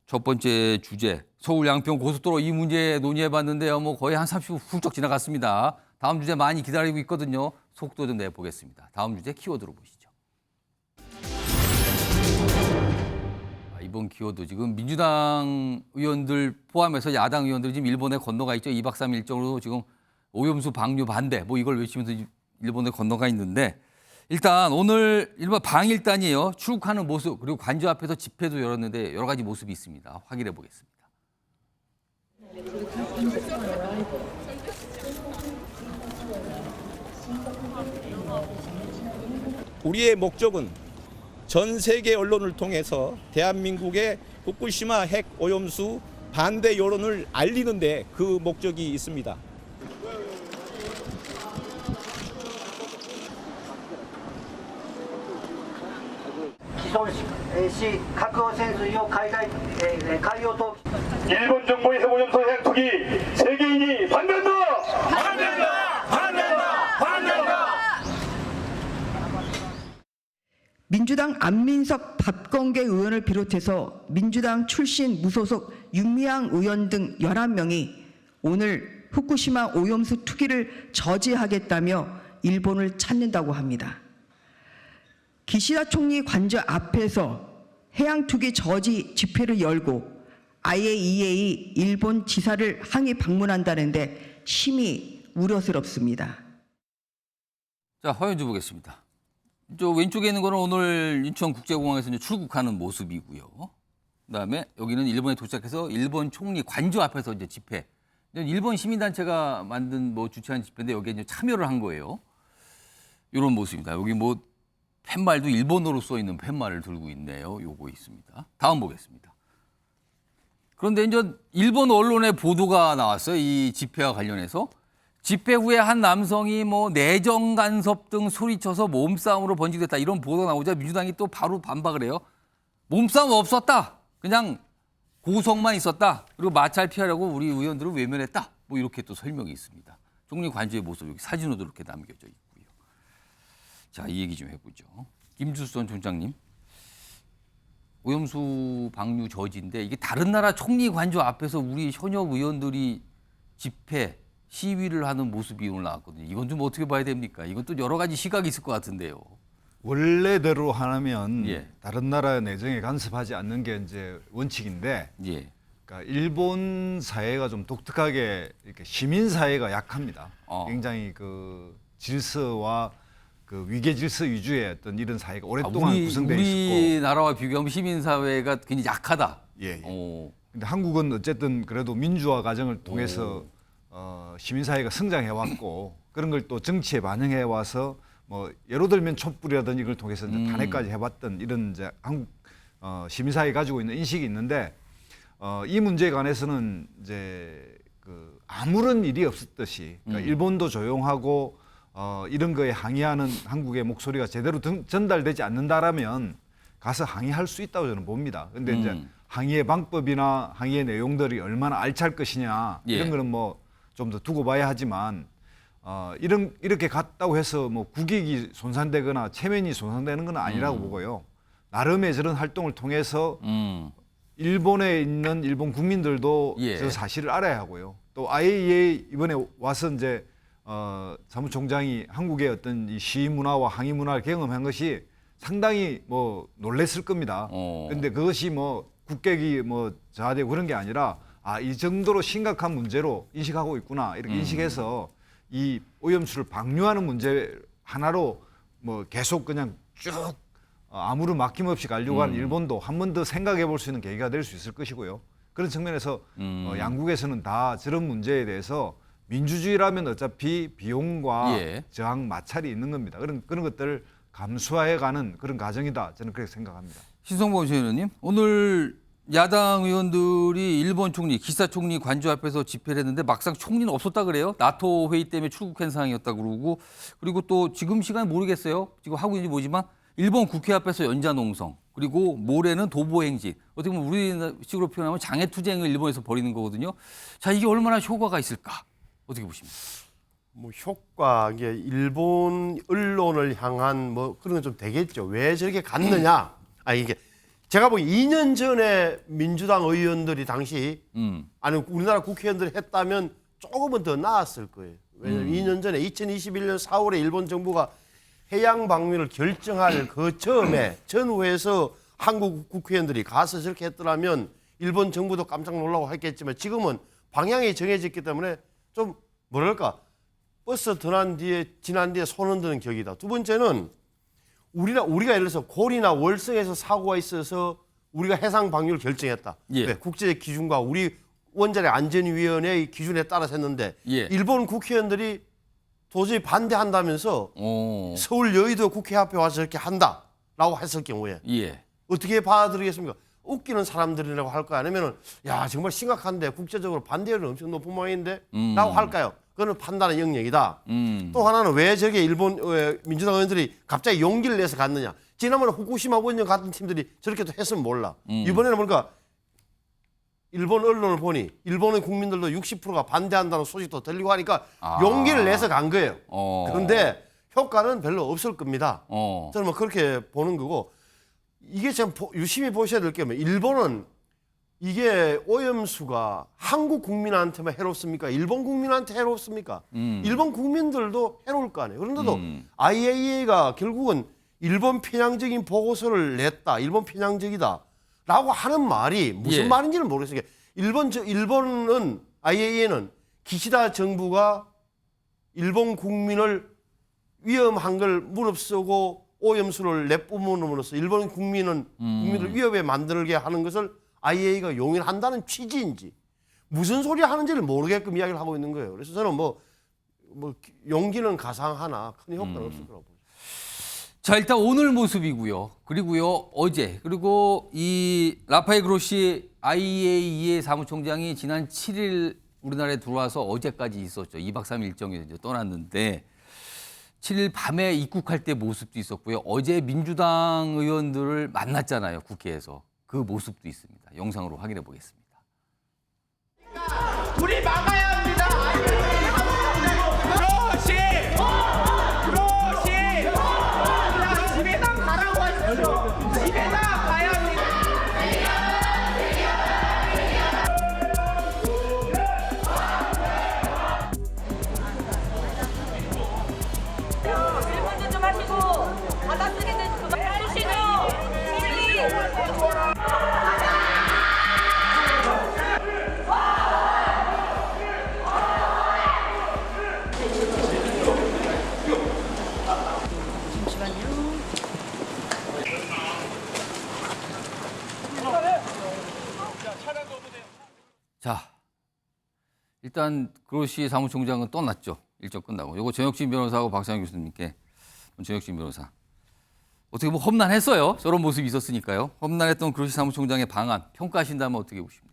첫 번째 주제 서울 양평 고속도로 이 문제 논의해봤는데요. 뭐 거의 한 30분 훌쩍 지나갔습니다. 다음 주제 많이 기다리고 있거든요. 속도 좀 내보겠습니다. 다음 주제 키워드로 보시죠. 이번 키워드 지금 민주당 의원들 포함해서 야당 의원들이 지금 일본에 건너가 있죠. 2박 3일 일정으로 지금 오염수 방류 반대 뭐 이걸 외치면서 일본에 건너가 있는데 일단 오늘 일본 방일단이에요. 출국하는 모습 그리고 관저 앞에서 집회도 열었는데 여러 가지 모습이 있습니다. 확인해 보겠습니다. 우리의 목적은 전 세계 언론을 통해서 대한민국의 후쿠시마 핵 오염수 반대 여론을 알리는데 그 목적이 있습니다. 既存し核汚染水を海洋投棄 일본 정부의 핵오염수 핵 투기 세계인이 반대한다. 민주당 안민석 박건계 의원을 비롯해서 민주당 출신 무소속 윤미향 의원 등 11명이 오늘 후쿠시마 오염수 투기를 저지하겠다며 일본을 찾는다고 합니다. 기시다 총리 관저 앞에서 해양 투기 저지 집회를 열고 IAEA 일본 지사를 항의 방문한다는데 심히 우려스럽습니다. 자, 화면좀 보겠습니다. 저 왼쪽에 있는 거는 오늘 인천국제공항에서 이제 출국하는 모습이고요. 그다음에 여기는 일본에 도착해서 일본 총리 관저 앞에서 이제 집회. 일본 시민단체가 만든 뭐 주최한 집회인데 여기에 이제 참여를 한 거예요. 이런 모습입니다. 여기 뭐 팻말도 일본어로 써 있는 팻말을 들고 있네요. 요거 있습니다. 다음 보겠습니다. 그런데 이제 일본 언론의 보도가 나왔어요. 이 집회와 관련해서. 집회 후에 한 남성이 뭐 내정 간섭 등 소리쳐서 몸싸움으로 번지됐다. 이런 보도가 나오자 민주당이 또 바로 반박을 해요. 몸싸움 없었다. 그냥 고성만 있었다. 그리고 마찰 피하려고 우리 의원들을 외면했다. 뭐 이렇게 또 설명이 있습니다. 총리 관저의 모습 여기 사진으로도 이렇게 남겨져 있고요. 자, 이 얘기 좀 해보죠. 김주선 총장님. 오염수 방류 저지인데 이게 다른 나라 총리 관저 앞에서 우리 현역 의원들이 집회, 시위를 하는 모습이 오늘 나왔거든요. 이건 좀 어떻게 봐야 됩니까? 이건 또 여러 가지 시각이 있을 것 같은데요. 원래대로 하면 예. 다른 나라 내정에 간섭하지 않는 게 이제 원칙인데 예. 그러니까 일본 사회가 좀 독특하게 이렇게 시민 사회가 약합니다. 굉장히 그 질서와 그 위계 질서 위주의 어떤 이런 사회가 오랫동안 구성되어 있었고 우리나라와 비교하면 시민 사회가 굉장히 약하다. 예. 근데 한국은 어쨌든 그래도 민주화 과정을 통해서 시민 사회가 성장해 왔고 그런 걸 또 정치에 반영해 와서 뭐 예로 들면 촛불이라든지 이걸 통해서 이제 탄핵까지 해봤던 이런 이제 한국 시민 사회 가지고 있는 인식이 있는데 이 문제에 관해서는 이제 그 아무런 일이 없었듯이 그러니까 일본도 조용하고 이런 거에 항의하는 한국의 목소리가 제대로 전달되지 않는다라면 가서 항의할 수 있다고 저는 봅니다. 근데 이제 항의의 방법이나 항의의 내용들이 얼마나 알찰 것이냐 이런 거는 뭐 좀 더 두고 봐야 하지만 이렇게 갔다고 해서 뭐 국익이 손상되거나 체면이 손상되는 건 아니라고 보고요. 나름의 저런 활동을 통해서 일본에 있는 일본 국민들도 저 사실을 알아야 하고요. 또 IAEA 이번에 와서 이제 사무총장이 한국의 어떤 이 시위 문화와 항의 문화를 경험한 것이 상당히 뭐 놀랬을 겁니다. 그런데 그것이 뭐 국격이 뭐 저하되고 그런 게 아니라 이 정도로 심각한 문제로 인식하고 있구나 이렇게 인식해서 이 오염수를 방류하는 문제 하나로 뭐 계속 그냥 쭉 아무런 막힘없이 가려고 하는 일본도 한 번 더 생각해 볼 수 있는 계기가 될 수 있을 것이고요. 그런 측면에서 양국에서는 다 저런 문제에 대해서 민주주의라면 어차피 비용과 저항 마찰이 있는 겁니다. 그런 것들을 감수해가는 그런 과정이다. 저는 그렇게 생각합니다. 신성범 의원님, 오늘 야당 의원들이 일본 총리, 기시다 총리 관저 앞에서 집회를 했는데 막상 총리는 없었다 그래요. 나토 회의 때문에 출국한 상황이었다 그러고 그리고 또 지금 시간 모르겠어요. 지금 하고 있는지 모르지만 일본 국회 앞에서 연좌농성 그리고 모레는 도보행진. 어떻게 보면 우리식으로 표현하면 장애투쟁을 일본에서 벌이는 거거든요. 자, 이게 얼마나 효과가 있을까? 어떻게 보십니까? 뭐 효과 이게 일본 언론을 향한 뭐 그런 건 좀 되겠죠. 왜 저렇게 갔느냐? 이게 제가 보기 2년 전에 민주당 의원들이 당시 아니 우리나라 국회의원들이 했다면 조금은 더 나았을 거예요. 왜냐하면 2년 전에 2021년 4월에 일본 정부가 해양 방류를 결정할 그 처음에 전후에서 한국 국회의원들이 가서 저렇게 했더라면 일본 정부도 깜짝 놀라고 했겠지만 지금은 방향이 정해졌기 때문에 좀 뭐랄까 버스 지난 뒤에 손 흔드는 격이다. 두 번째는 우리가 예를 들어서 고리나 월성에서 사고가 있어서 우리가 해상 방류를 결정했다. 네, 국제 기준과 우리 원자력 안전위원회의 기준에 따라서 했는데 일본 국회의원들이 도저히 반대한다면서 서울 여의도 국회 앞에 와서 저렇게 한다라고 했을 경우에 어떻게 받아들이겠습니까? 웃기는 사람들이라고 할까요? 아니면 야 정말 심각한데 국제적으로 반대율은 엄청 높은 모양인데 라고 할까요? 그거는 판단의 영역이다. 또 하나는 왜 저게 일본 민주당 의원들이 갑자기 용기를 내서 갔느냐. 지난번에 후쿠시마 원전 같은 팀들이 저렇게 또 했으면 몰라. 이번에는 뭔가 일본 언론을 보니 일본의 국민들도 60%가 반대한다는 소식도 들리고 하니까 용기를 내서 간 거예요. 그런데 효과는 별로 없을 겁니다. 저는 뭐 그렇게 보는 거고 이게 참 유심히 보셔야 될 게 뭐예요. 일본은 이게 오염수가 한국 국민한테만 해롭습니까? 일본 국민한테 해롭습니까? 일본 국민들도 해로울 거 아니에요. 그런데도 IAEA가 결국은 일본 편향적인 보고서를 냈다. 일본 편향적이다. 라고 하는 말이 무슨 말인지는 모르겠어요. 일본은 IAEA는 기시다 정부가 일본 국민을 위험한 걸 무릅쓰고 오염수를 내뿜음으로써 일본 국민을 위협에 만들게 하는 것을 IAEA가 용인한다는 취지인지 무슨 소리 하는지를 모르게끔 이야기를 하고 있는 거예요. 그래서 저는 뭐 용기는 가상하나 큰 효과는 없을 거라고 보죠. 자, 일단 오늘 모습이고요. 그리고요, 어제. 그리고 이 라파엘 그로시 IAEA 사무총장이 지난 7일 우리나라에 들어와서 어제까지 있었죠. 2박 3일 일정에 이제 떠났는데 7일 밤에 입국할 때 모습도 있었고요. 어제 민주당 의원들을 만났잖아요. 국회에서. 그 모습도 있습니다. 영상으로 확인해 보겠습니다. 우리 막아야 합니다. 그렇지. 집에다 가라고 하십시오. 집에다 가야 합니다. 자, 일단 그로시 사무총장은 떠났죠. 일정 끝나고. 요거 전혁진 변호사하고 박상현 교수님께 전혁진 변호사. 어떻게 뭐 험난했어요. 저런 모습이 있었으니까요. 험난했던 그로시 사무총장의 방안 평가하신다면 어떻게 보십니까?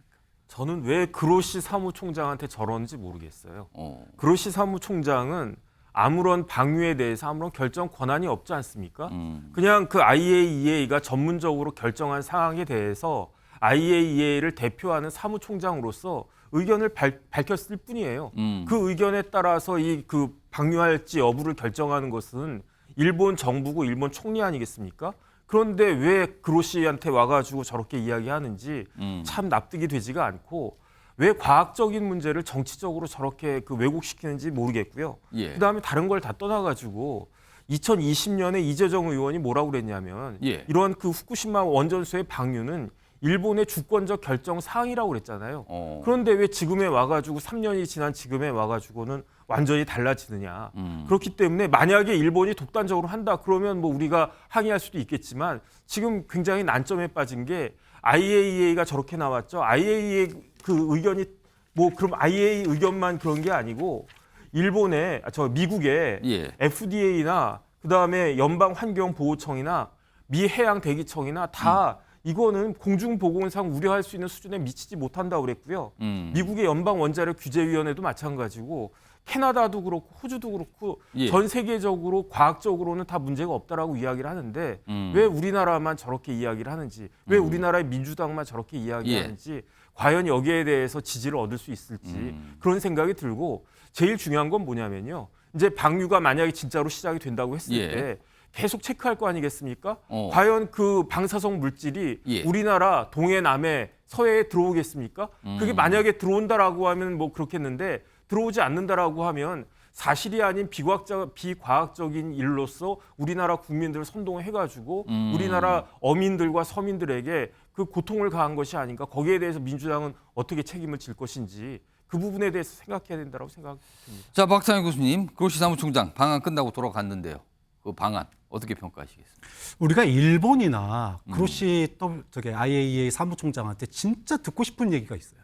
저는 왜 그로시 사무총장한테 저러는지 모르겠어요. 그로시 사무총장은 아무런 방류에 대해서 아무런 결정 권한이 없지 않습니까? 그냥 그 IAEA가 전문적으로 결정한 사항에 대해서 IAEA를 대표하는 사무총장으로서 의견을 밝혔을 뿐이에요. 그 의견에 따라서 이 그 방류할지 여부를 결정하는 것은 일본 정부고 일본 총리 아니겠습니까? 그런데 왜 그로시한테 와가지고 저렇게 이야기하는지 참 납득이 되지가 않고 왜 과학적인 문제를 정치적으로 저렇게 그 왜곡시키는지 모르겠고요. 예. 그다음에 다른 걸 다 떠나가지고 2020년에 이재정 의원이 뭐라고 그랬냐면 예. 이런 그 후쿠시마 원전소의 방류는 일본의 주권적 결정 사항이라고 그랬잖아요. 그런데 왜 지금에 와가지고 3년이 지난 지금에 와가지고는 완전히 달라지느냐. 그렇기 때문에 만약에 일본이 독단적으로 한다 그러면 뭐 우리가 항의할 수도 있겠지만 지금 굉장히 난점에 빠진 게 IAEA가 저렇게 나왔죠. IAEA 그 의견이 뭐 그럼 IAEA 의견만 그런 게 아니고 일본의 미국의 예. FDA나 그다음에 연방환경보호청이나 미 해양대기청이나 다 이거는 공중보건상 우려할 수 있는 수준에 미치지 못한다고 그랬고요. 미국의 연방원자력규제위원회도 마찬가지고 캐나다도 그렇고 호주도 그렇고 예. 전 세계적으로 과학적으로는 다 문제가 없다라고 이야기를 하는데 왜 우리나라만 저렇게 이야기를 하는지 왜 우리나라의 민주당만 저렇게 이야기하는지 과연 여기에 대해서 지지를 얻을 수 있을지 그런 생각이 들고 제일 중요한 건 뭐냐면요. 이제 방류가 만약에 진짜로 시작이 된다고 했을 예. 때 계속 체크할 거 아니겠습니까? 과연 그 방사성 물질이 예. 우리나라 동해, 남해, 서해에 들어오겠습니까? 그게 만약에 들어온다라고 하면 뭐 그렇겠는데 들어오지 않는다라고 하면 사실이 아닌 비과학적인 일로서 우리나라 국민들을 선동해가지고 우리나라 어민들과 서민들에게 그 고통을 가한 것이 아닌가. 거기에 대해서 민주당은 어떻게 책임을 질 것인지 그 부분에 대해서 생각해야 된다고 생각합니다. 자, 박상현 교수님, 그로시 사무총장 방안 끝나고 돌아갔는데요. 그 방안 어떻게 평가하시겠습니까? 우리가 일본이나 그로시 IAEA 사무총장한테 진짜 듣고 싶은 얘기가 있어요.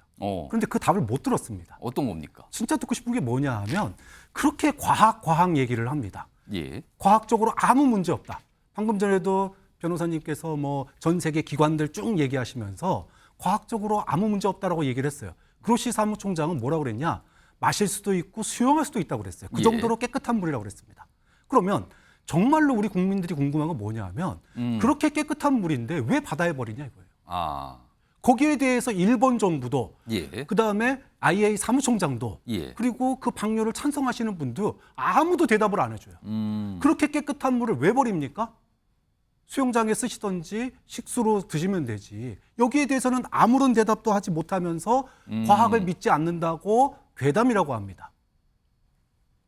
그런데 그 답을 못 들었습니다. 어떤 겁니까? 진짜 듣고 싶은 게 뭐냐 하면 그렇게 과학 얘기를 합니다. 예. 과학적으로 아무 문제 없다. 방금 전에도 변호사님께서 뭐 전 세계 기관들 쭉 얘기하시면서 과학적으로 아무 문제 없다라고 얘기를 했어요. 그로시 사무총장은 뭐라고 그랬냐? 마실 수도 있고 수용할 수도 있다고 그랬어요. 그 예. 정도로 깨끗한 물이라고 그랬습니다. 그러면 정말로 우리 국민들이 궁금한 건 뭐냐 하면 그렇게 깨끗한 물인데 왜 바다에 버리냐 이거예요. 아. 거기에 대해서 일본 정부도 예. 그다음에 IAEA 사무총장도 예. 그리고 그 방류를 찬성하시는 분도 아무도 대답을 안 해줘요. 그렇게 깨끗한 물을 왜 버립니까? 수영장에 쓰시던지 식수로 드시면 되지. 여기에 대해서는 아무런 대답도 하지 못하면서 과학을 믿지 않는다고 괴담이라고 합니다.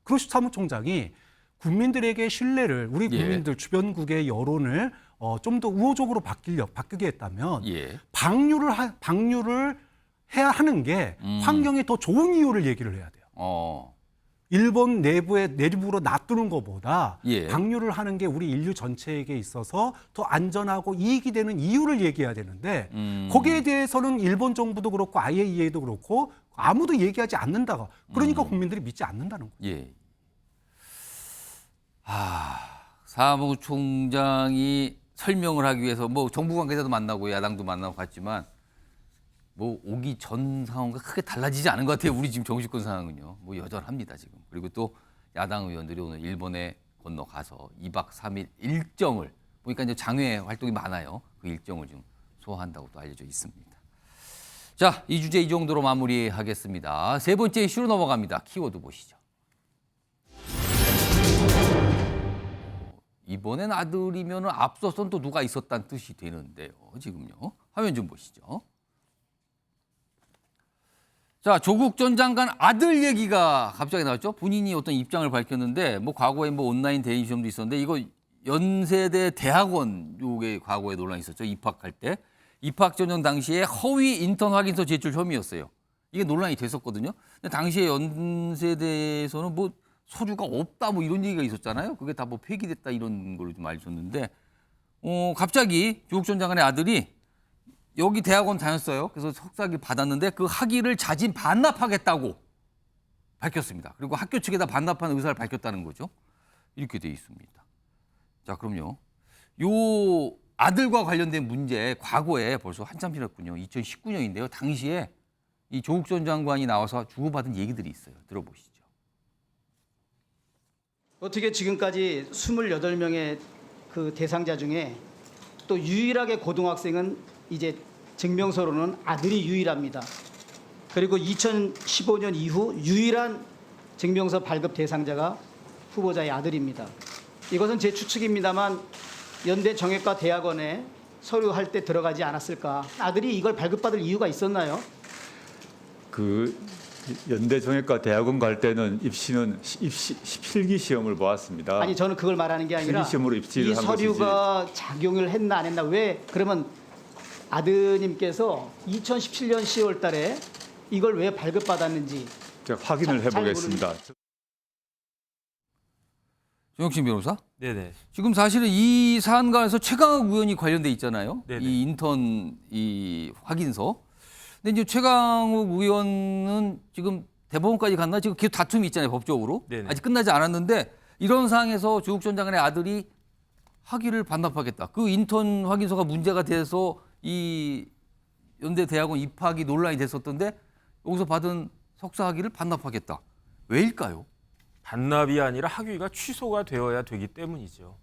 그로시 사무총장이 국민들에게 신뢰를 우리 국민들 주변국의 여론을 좀 더 우호적으로 바뀌게 했다면 예. 방류를 해야 하는 게 환경에 더 좋은 이유를 얘기를 해야 돼요. 일본 내부로 놔두는 것보다 예. 방류를 하는 게 우리 인류 전체에게 있어서 더 안전하고 이익이 되는 이유를 얘기해야 되는데 거기에 대해서는 일본 정부도 그렇고 IAEA도 그렇고 아무도 얘기하지 않는다고. 그러니까 국민들이 믿지 않는다는 거예요. 예. 사무총장이 설명을 하기 위해서 뭐 정부 관계자도 만나고 야당도 만나고 갔지만 뭐 오기 전 상황과 크게 달라지지 않은 것 같아요. 우리 지금 정치권 상황은요. 뭐 여전합니다 지금. 그리고 또 야당 의원들이 오늘 일본에 건너가서 2박 3일 일정을 보니까 이제 장외 활동이 많아요. 그 일정을 좀 소화한다고 또 알려져 있습니다. 자, 이 주제 이 정도로 마무리하겠습니다. 세 번째 이슈로 넘어갑니다. 키워드 보시죠. 이번엔 아들이면 앞서선 또 누가 있었다는 뜻이 되는데요. 지금요. 화면 좀 보시죠. 자, 조국 전 장관 아들 얘기가 갑자기 나왔죠. 본인이 어떤 입장을 밝혔는데 뭐 과거에 뭐 온라인 대인 시험도 있었는데 이거 연세대 대학원 요게 과거에 논란이 있었죠. 입학할 때. 입학 전형 당시에 허위 인턴 확인서 제출 혐의였어요. 이게 논란이 됐었거든요. 근데 당시에 연세대에서는 뭐 서류가 없다 뭐 이런 얘기가 있었잖아요. 그게 다 뭐 폐기됐다 이런 걸로 좀 알려졌는데 갑자기 조국 전 장관의 아들이 여기 대학원 다녔어요. 그래서 석사학위 받았는데 그 학위를 자진 반납하겠다고 밝혔습니다. 그리고 학교 측에다 반납하는 의사를 밝혔다는 거죠. 이렇게 돼 있습니다. 자, 그럼요. 요 아들과 관련된 문제 과거에 벌써 한참 지났군요. 2019년인데요. 당시에 이 조국 전 장관이 나와서 주고받은 얘기들이 있어요. 들어보시죠. 어떻게 지금까지 28명의 그 대상자 중에 또 유일하게 고등학생은 이제 증명서로는 아들이 유일합니다. 그리고 2015년 이후 유일한 증명서 발급 대상자가 후보자의 아들입니다. 이것은 제 추측입니다만 연대 정외과 대학원에 서류할 때 들어가지 않았을까. 아들이 이걸 발급받을 이유가 있었나요? 그 연대 정외과 대학원 갈 때는 입시는 필기 시험을 보았습니다. 아니 저는 그걸 말하는 게 아니라 필기 시험으로 입시를 이 한 서류가 작용을 했나 안 했나. 왜 그러면 아드님께서 2017년 10월 달에 이걸 왜 발급받았는지 제가 확인을 해보겠습니다. 정혁신 변호사? 네네. 지금 사실은 이 사안과에서 최강욱 의원이 관련돼 있잖아요. 네네. 이 인턴 이 확인서. 근데 이제 최강욱 의원은 지금 대법원까지 갔나? 지금 계속 다툼이 있잖아요, 법적으로. 네네. 아직 끝나지 않았는데 이런 상황에서 조국 전 장관의 아들이 학위를 반납하겠다. 그 인턴 확인서가 문제가 돼서 이 연대 대학원 입학이 논란이 됐었던데 여기서 받은 석사 학위를 반납하겠다. 왜일까요? 반납이 아니라 학위가 취소가 되어야 되기 때문이죠.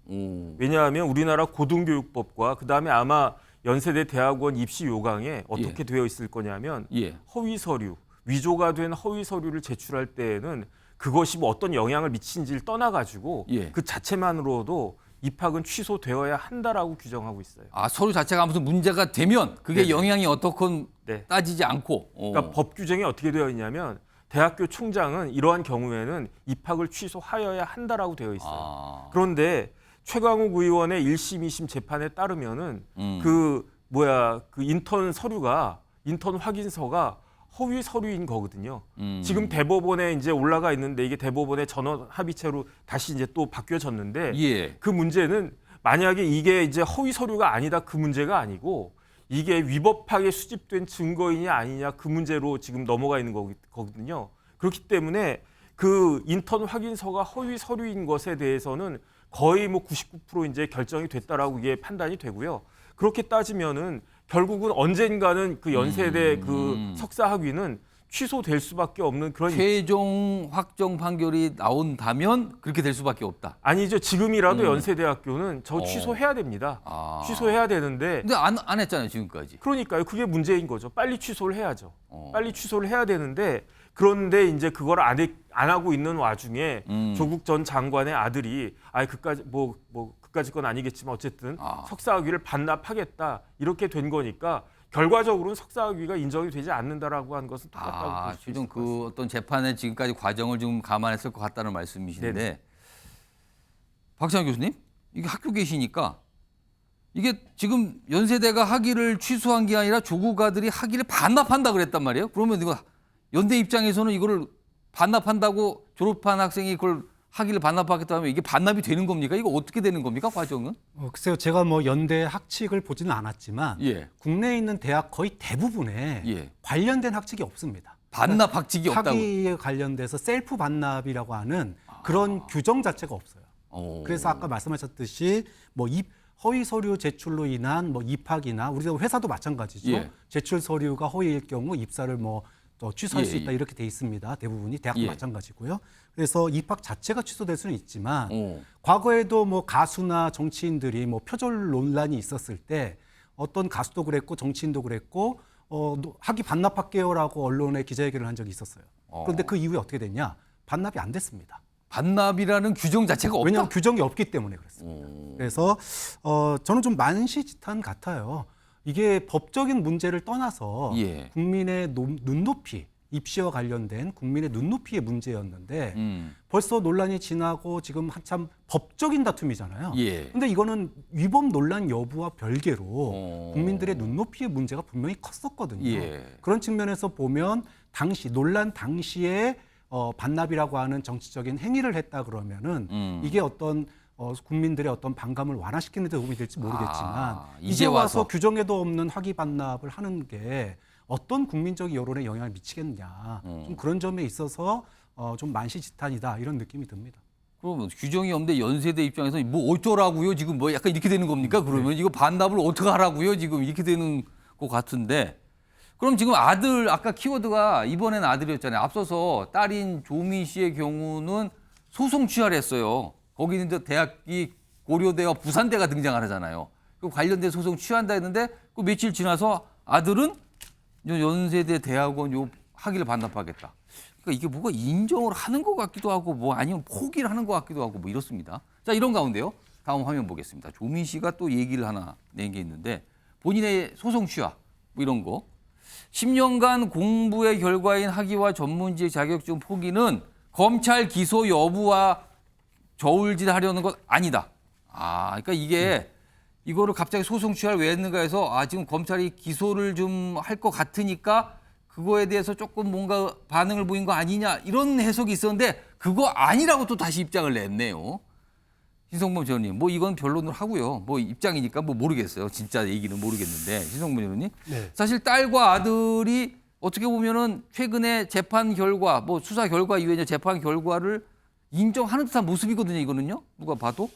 왜냐하면 우리나라 고등교육법과 그다음에 아마 연세대 대학원 입시 요강에 어떻게 되어 있을 거냐면 허위 서류, 위조가 된 허위 서류를 제출할 때에는 그것이 뭐 어떤 영향을 미친지를 떠나가지고 그 자체만으로도 입학은 취소되어야 한다라고 규정하고 있어요. 아, 서류 자체가 아무튼 문제가 되면 그게 네네. 영향이 어떻건 네. 따지지 않고. 그러니까 법 규정이 어떻게 되어 있냐면 대학교 총장은 이러한 경우에는 입학을 취소하여야 한다라고 되어 있어요. 그런데 최강욱 의원의 1심, 2심 재판에 따르면은 그 인턴 서류가 인턴 확인서가 허위 서류인 거거든요. 지금 대법원에 이제 올라가 있는데 이게 대법원의 전원 합의체로 다시 이제 또 바뀌어졌는데 그 문제는 만약에 이게 이제 허위 서류가 아니다 그 문제가 아니고 이게 위법하게 수집된 증거이냐 아니냐 그 문제로 지금 넘어가 있는 거거든요. 그렇기 때문에 그 인턴 확인서가 허위 서류인 것에 대해서는 거의 뭐 99% 이제 결정이 됐다라고 이게 판단이 되고요. 그렇게 따지면은 결국은 언젠가는 그 연세대 그 석사 학위는 취소될 수밖에 없는 그런 최종 확정 판결이 나온다면 그렇게 될 수밖에 없다. 아니죠. 지금이라도 연세대학교는 저거 취소해야 됩니다. 취소해야 되는데 근데 안 했잖아요, 지금까지. 그러니까요. 그게 문제인 거죠. 빨리 취소를 해야죠. 빨리 취소를 해야 되는데 그런데 이제 그걸 안 하고 있는 와중에 조국 전 장관의 아들이 그까지 그까지 건 아니겠지만 어쨌든 석사학위를 반납하겠다 이렇게 된 거니까 결과적으로는 석사학위가 인정이 되지 않는다라고 한 것은 똑같다고 볼 수 있을 것 같습니다. 그 어떤 재판의 지금까지 과정을 좀 감안했을 것 같다는 말씀이신데 네네. 박찬호 교수님 이게 학교 계시니까 이게 지금 연세대가 학위를 취소한 게 아니라 조국 아들이 학위를 반납한다 그랬단 말이에요. 그러면 이거 연대 입장에서는 이거를 반납한다고 졸업한 학생이 그걸 학위를 반납하겠다 하면 이게 반납이 되는 겁니까? 이거 어떻게 되는 겁니까? 과정은? 글쎄요. 제가 뭐 연대 학칙을 보지는 않았지만 국내에 있는 대학 거의 대부분에 관련된 학칙이 없습니다. 반납 학칙이 없다고? 학위에 관련돼서 셀프 반납이라고 하는 그런 규정 자체가 없어요. 그래서 아까 말씀하셨듯이 뭐 허위 서류 제출로 인한 뭐 입학이나 우리 회사도 마찬가지죠. 제출 서류가 허위일 경우 입사를 뭐 또 취소할 수 있다 이렇게 돼 있습니다. 대부분이 대학도 마찬가지고요. 그래서 입학 자체가 취소될 수는 있지만 과거에도 뭐 가수나 정치인들이 뭐 표절 논란이 있었을 때 어떤 가수도 그랬고 정치인도 그랬고 학위 반납할게요라고 언론에 기자회견을 한 적이 있었어요. 그런데 그 이후에 어떻게 됐냐? 반납이 안 됐습니다. 반납이라는 규정 자체가 없다? 왜냐하면 규정이 없기 때문에 그렇습니다. 그래서 저는 좀 만시지탄 같아요. 이게 법적인 문제를 떠나서 국민의 눈높이, 입시와 관련된 국민의 눈높이의 문제였는데 벌써 논란이 지나고 지금 한참 법적인 다툼이잖아요. 근데 이거는 위법 논란 여부와 별개로 국민들의 눈높이의 문제가 분명히 컸었거든요. 그런 측면에서 보면 논란 당시에 반납이라고 하는 정치적인 행위를 했다 그러면은 이게 어떤 국민들의 어떤 반감을 완화시키는 데 도움이 될지 모르겠지만 이제 이제 와서 와서. 규정에도 없는 학위 반납을 하는 게 어떤 국민적 여론에 영향을 미치겠느냐. 좀 그런 점에 있어서 좀 만시지탄이다 이런 느낌이 듭니다. 그러면 규정이 없는데 연세대 입장에서 뭐 어쩌라고요? 지금 뭐 약간 이렇게 되는 겁니까? 그러면 이거 반납을 어떻게 하라고요? 지금 이렇게 되는 것 같은데. 그럼 지금 아들 아까 키워드가 이번엔 아들이었잖아요. 앞서서 딸인 조민 씨의 경우는 소송 취하를 했어요. 거기는 이제 대학이 고려대와 부산대가 등장을 하잖아요. 그 관련된 소송 취한다 했는데 그 며칠 지나서 아들은 연세대 대학원 요 학위를 반납하겠다. 그러니까 이게 뭐가 인정을 하는 것 같기도 하고 뭐 아니면 포기를 하는 것 같기도 하고 뭐 이렇습니다. 자, 이런 가운데요. 다음 화면 보겠습니다. 조민 씨가 또 얘기를 하나 낸 게 있는데 본인의 소송 취하 뭐 이런 거. 10년간 공부의 결과인 학위와 전문직 자격증 포기는 검찰 기소 여부와 저울질하려는 것 아니다. 그러니까 이게 이거를 갑자기 소송 취하를 왜 했는가 해서 지금 검찰이 기소를 좀 할 것 같으니까 그거에 대해서 조금 뭔가 반응을 보인 거 아니냐 이런 해석이 있었는데 그거 아니라고 또 다시 입장을 냈네요. 신성범 의원님, 뭐 이건 변론을 하고요. 뭐 입장이니까 뭐 모르겠어요. 진짜 얘기는 모르겠는데 신성범 의원님, 사실 딸과 아들이 어떻게 보면은 최근에 재판 결과, 뭐 수사 결과 이외에 재판 결과를 인정하는 듯한 모습이거든요. 이거는요, 누가 봐도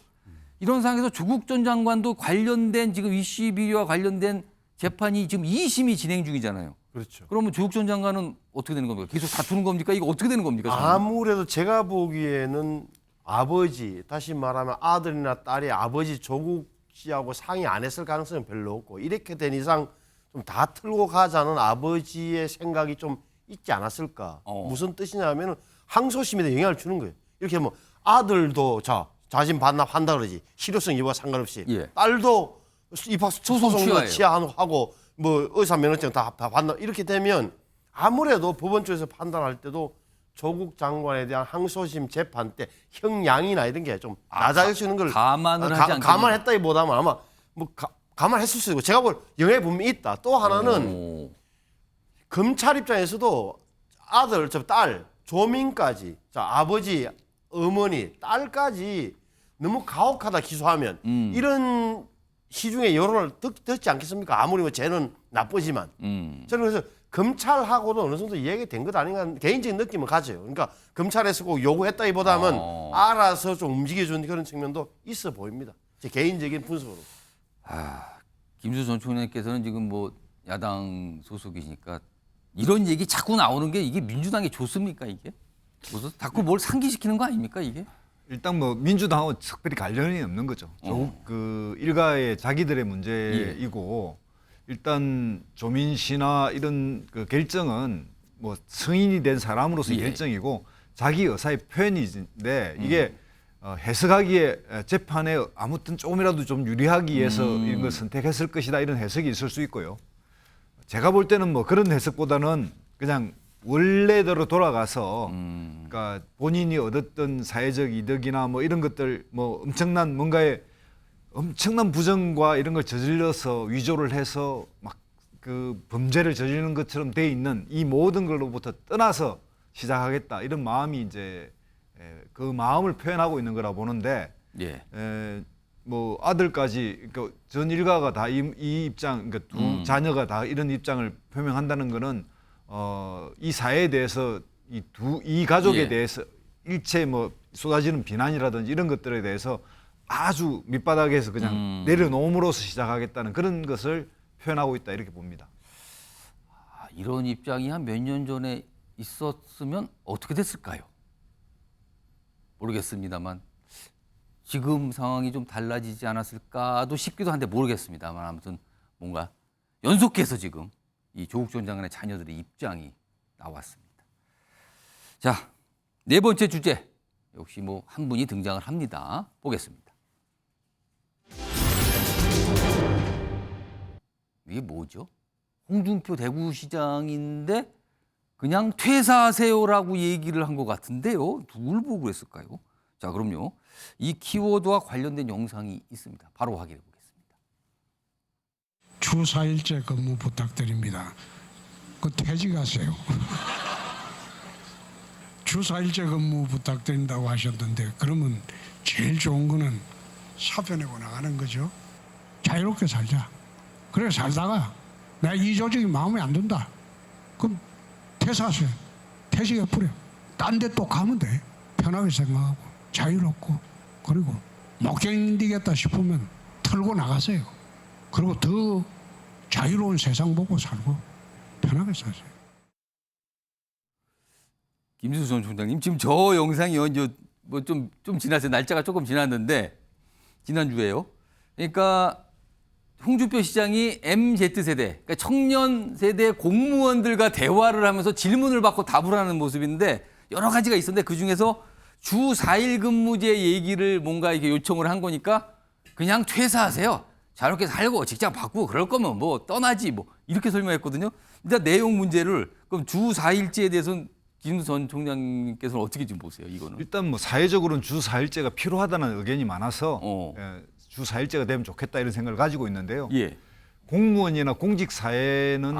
이런 상황에서 조국 전 장관도 관련된 지금 이슈 비리와 관련된 재판이 지금 2심이 진행 중이잖아요. 그렇죠. 그러면 조국 전 장관은 어떻게 되는 겁니까? 계속 다투는 겁니까? 이거 어떻게 되는 겁니까? 저는? 아무래도 제가 보기에는 아버지, 다시 말하면 아들이나 딸이 아버지 조국 씨하고 상의 안 했을 가능성은 별로 없고 이렇게 된 이상 좀 다 틀고 가자는 아버지의 생각이 좀 있지 않았을까. 무슨 뜻이냐면 항소심에 영향을 주는 거예요. 이렇게 뭐 아들도 자진 반납한다 그러지. 실효성 여부와 상관없이. 딸도 입학 소송 취하하고 뭐 의사 면허증 다 반납 이렇게 되면 아무래도 법원 쪽에서 판단할 때도 조국 장관에 대한 항소심 재판 때 형량이나 이런 게 좀 낮아지는 걸 감안을 하지 않겠냐. 감안했다기보다는 아마 뭐 감안했을 수도 있고 제가 볼 영향이 분명히 있다. 또 하나는 검찰 입장에서도 아들, 딸, 조민까지 아버지, 어머니, 딸까지 너무 가혹하다 기소하면 이런 시중의 여론을 듣지 않겠습니까? 아무리 뭐 죄는 나쁘지만 저는 그래서 검찰하고도 어느 정도 이야기 된 것 아닌가 개인적인 느낌을 가져요. 그러니까 검찰에서 꼭 요구했다기보다는 알아서 좀 움직여준 그런 측면도 있어 보입니다. 제 개인적인 분석으로. 김수 전 총리께서는 지금 뭐 야당 소속이시니까 이런 얘기 자꾸 나오는 게 이게 민주당에 좋습니까 이게? 무슨 자꾸 뭘 상기시키는 거 아닙니까 이게? 일단 뭐 민주당하고 특별히 관련이 없는 거죠. 조국 그 일가의 자기들의 문제이고 일단 조민 씨나 이런 그 결정은 뭐 성인이 된 사람으로서의 결정이고 자기 의사의 표현인데 이게 해석하기에 재판에 아무튼 조금이라도 좀 유리하기 위해서 이런 걸 선택했을 것이다 이런 해석이 있을 수 있고요. 제가 볼 때는 뭐 그런 해석보다는 그냥 원래대로 돌아가서 그러니까 본인이 얻었던 사회적 이득이나 뭐 이런 것들 뭐 엄청난 뭔가의 엄청난 부정과 이런 걸 저질러서 위조를 해서 막 그 범죄를 저지르는 것처럼 돼 있는 이 모든 걸로부터 떠나서 시작하겠다 이런 마음이 이제 그 마음을 표현하고 있는 거라 보는데 뭐 아들까지 그러니까 전 일가가 다 이 입장 그러니까 두 자녀가 다 이런 입장을 표명한다는 거는 이 사회에 대해서 이 가족에 대해서 일체 뭐 쏟아지는 비난이라든지 이런 것들에 대해서 아주 밑바닥에서 그냥 내려놓음으로써 시작하겠다는 그런 것을 표현하고 있다 이렇게 봅니다. 이런 입장이 한 몇 년 전에 있었으면 어떻게 됐을까요? 모르겠습니다만 지금 상황이 좀 달라지지 않았을까도 싶기도 한데 모르겠습니다만 아무튼 뭔가 연속해서 지금 이 조국 전 장관의 자녀들의 입장이 나왔습니다. 자, 네 번째 주제 역시 뭐 한 분이 등장을 합니다. 보겠습니다. 이게 뭐죠? 홍준표 대구시장인데 그냥 퇴사하세요라고 얘기를 한 것 같은데요. 누굴 보고 그랬을까요? 자, 그럼요. 이 키워드와 관련된 영상이 있습니다. 바로 확인해 보겠습니다. 주 4일째 근무 부탁드립니다. 그 퇴직하세요. 주 주 4일제 근무 부탁드린다고 하셨는데 그러면 제일 좋은 거는 사표내고 나가는 거죠. 자유롭게 살자. 그래 살다가 내가 이 조직이 마음에 안 든다. 그럼 퇴사하세요. 퇴직해버려. 딴 데 또 가면 돼. 편하게 생각하고 자유롭고 그리고 목적이 되겠다 싶으면 털고 나가세요. 그리고 더 자유로운 세상 보고 살고 편하게 사세요. 김진수 전 총장님 지금 저 영상이요 이제 뭐 좀 지났어요. 날짜가 조금 지났는데 지난주에요. 그러니까 홍준표 시장이 MZ세대, 그러니까 청년 세대 공무원들과 대화를 하면서 질문을 받고 답을 하는 모습인데 여러 가지가 있었는데 그중에서 주 4일 근무제 얘기를 뭔가 이렇게 요청을 한 거니까 그냥 퇴사하세요. 자유롭게 살고 직장 바꾸고 그럴 거면 뭐 떠나지 뭐 이렇게 설명했거든요. 일단 내용 문제를 그럼 주 4일제에 대해서는 김진수 전 총장님께서는 어떻게 좀 보세요, 이거는? 일단 뭐 사회적으로는 주 4일제가 필요하다는 의견이 많아서 주 4일제가 되면 좋겠다 이런 생각을 가지고 있는데요. 예. 공무원이나 공직 사회는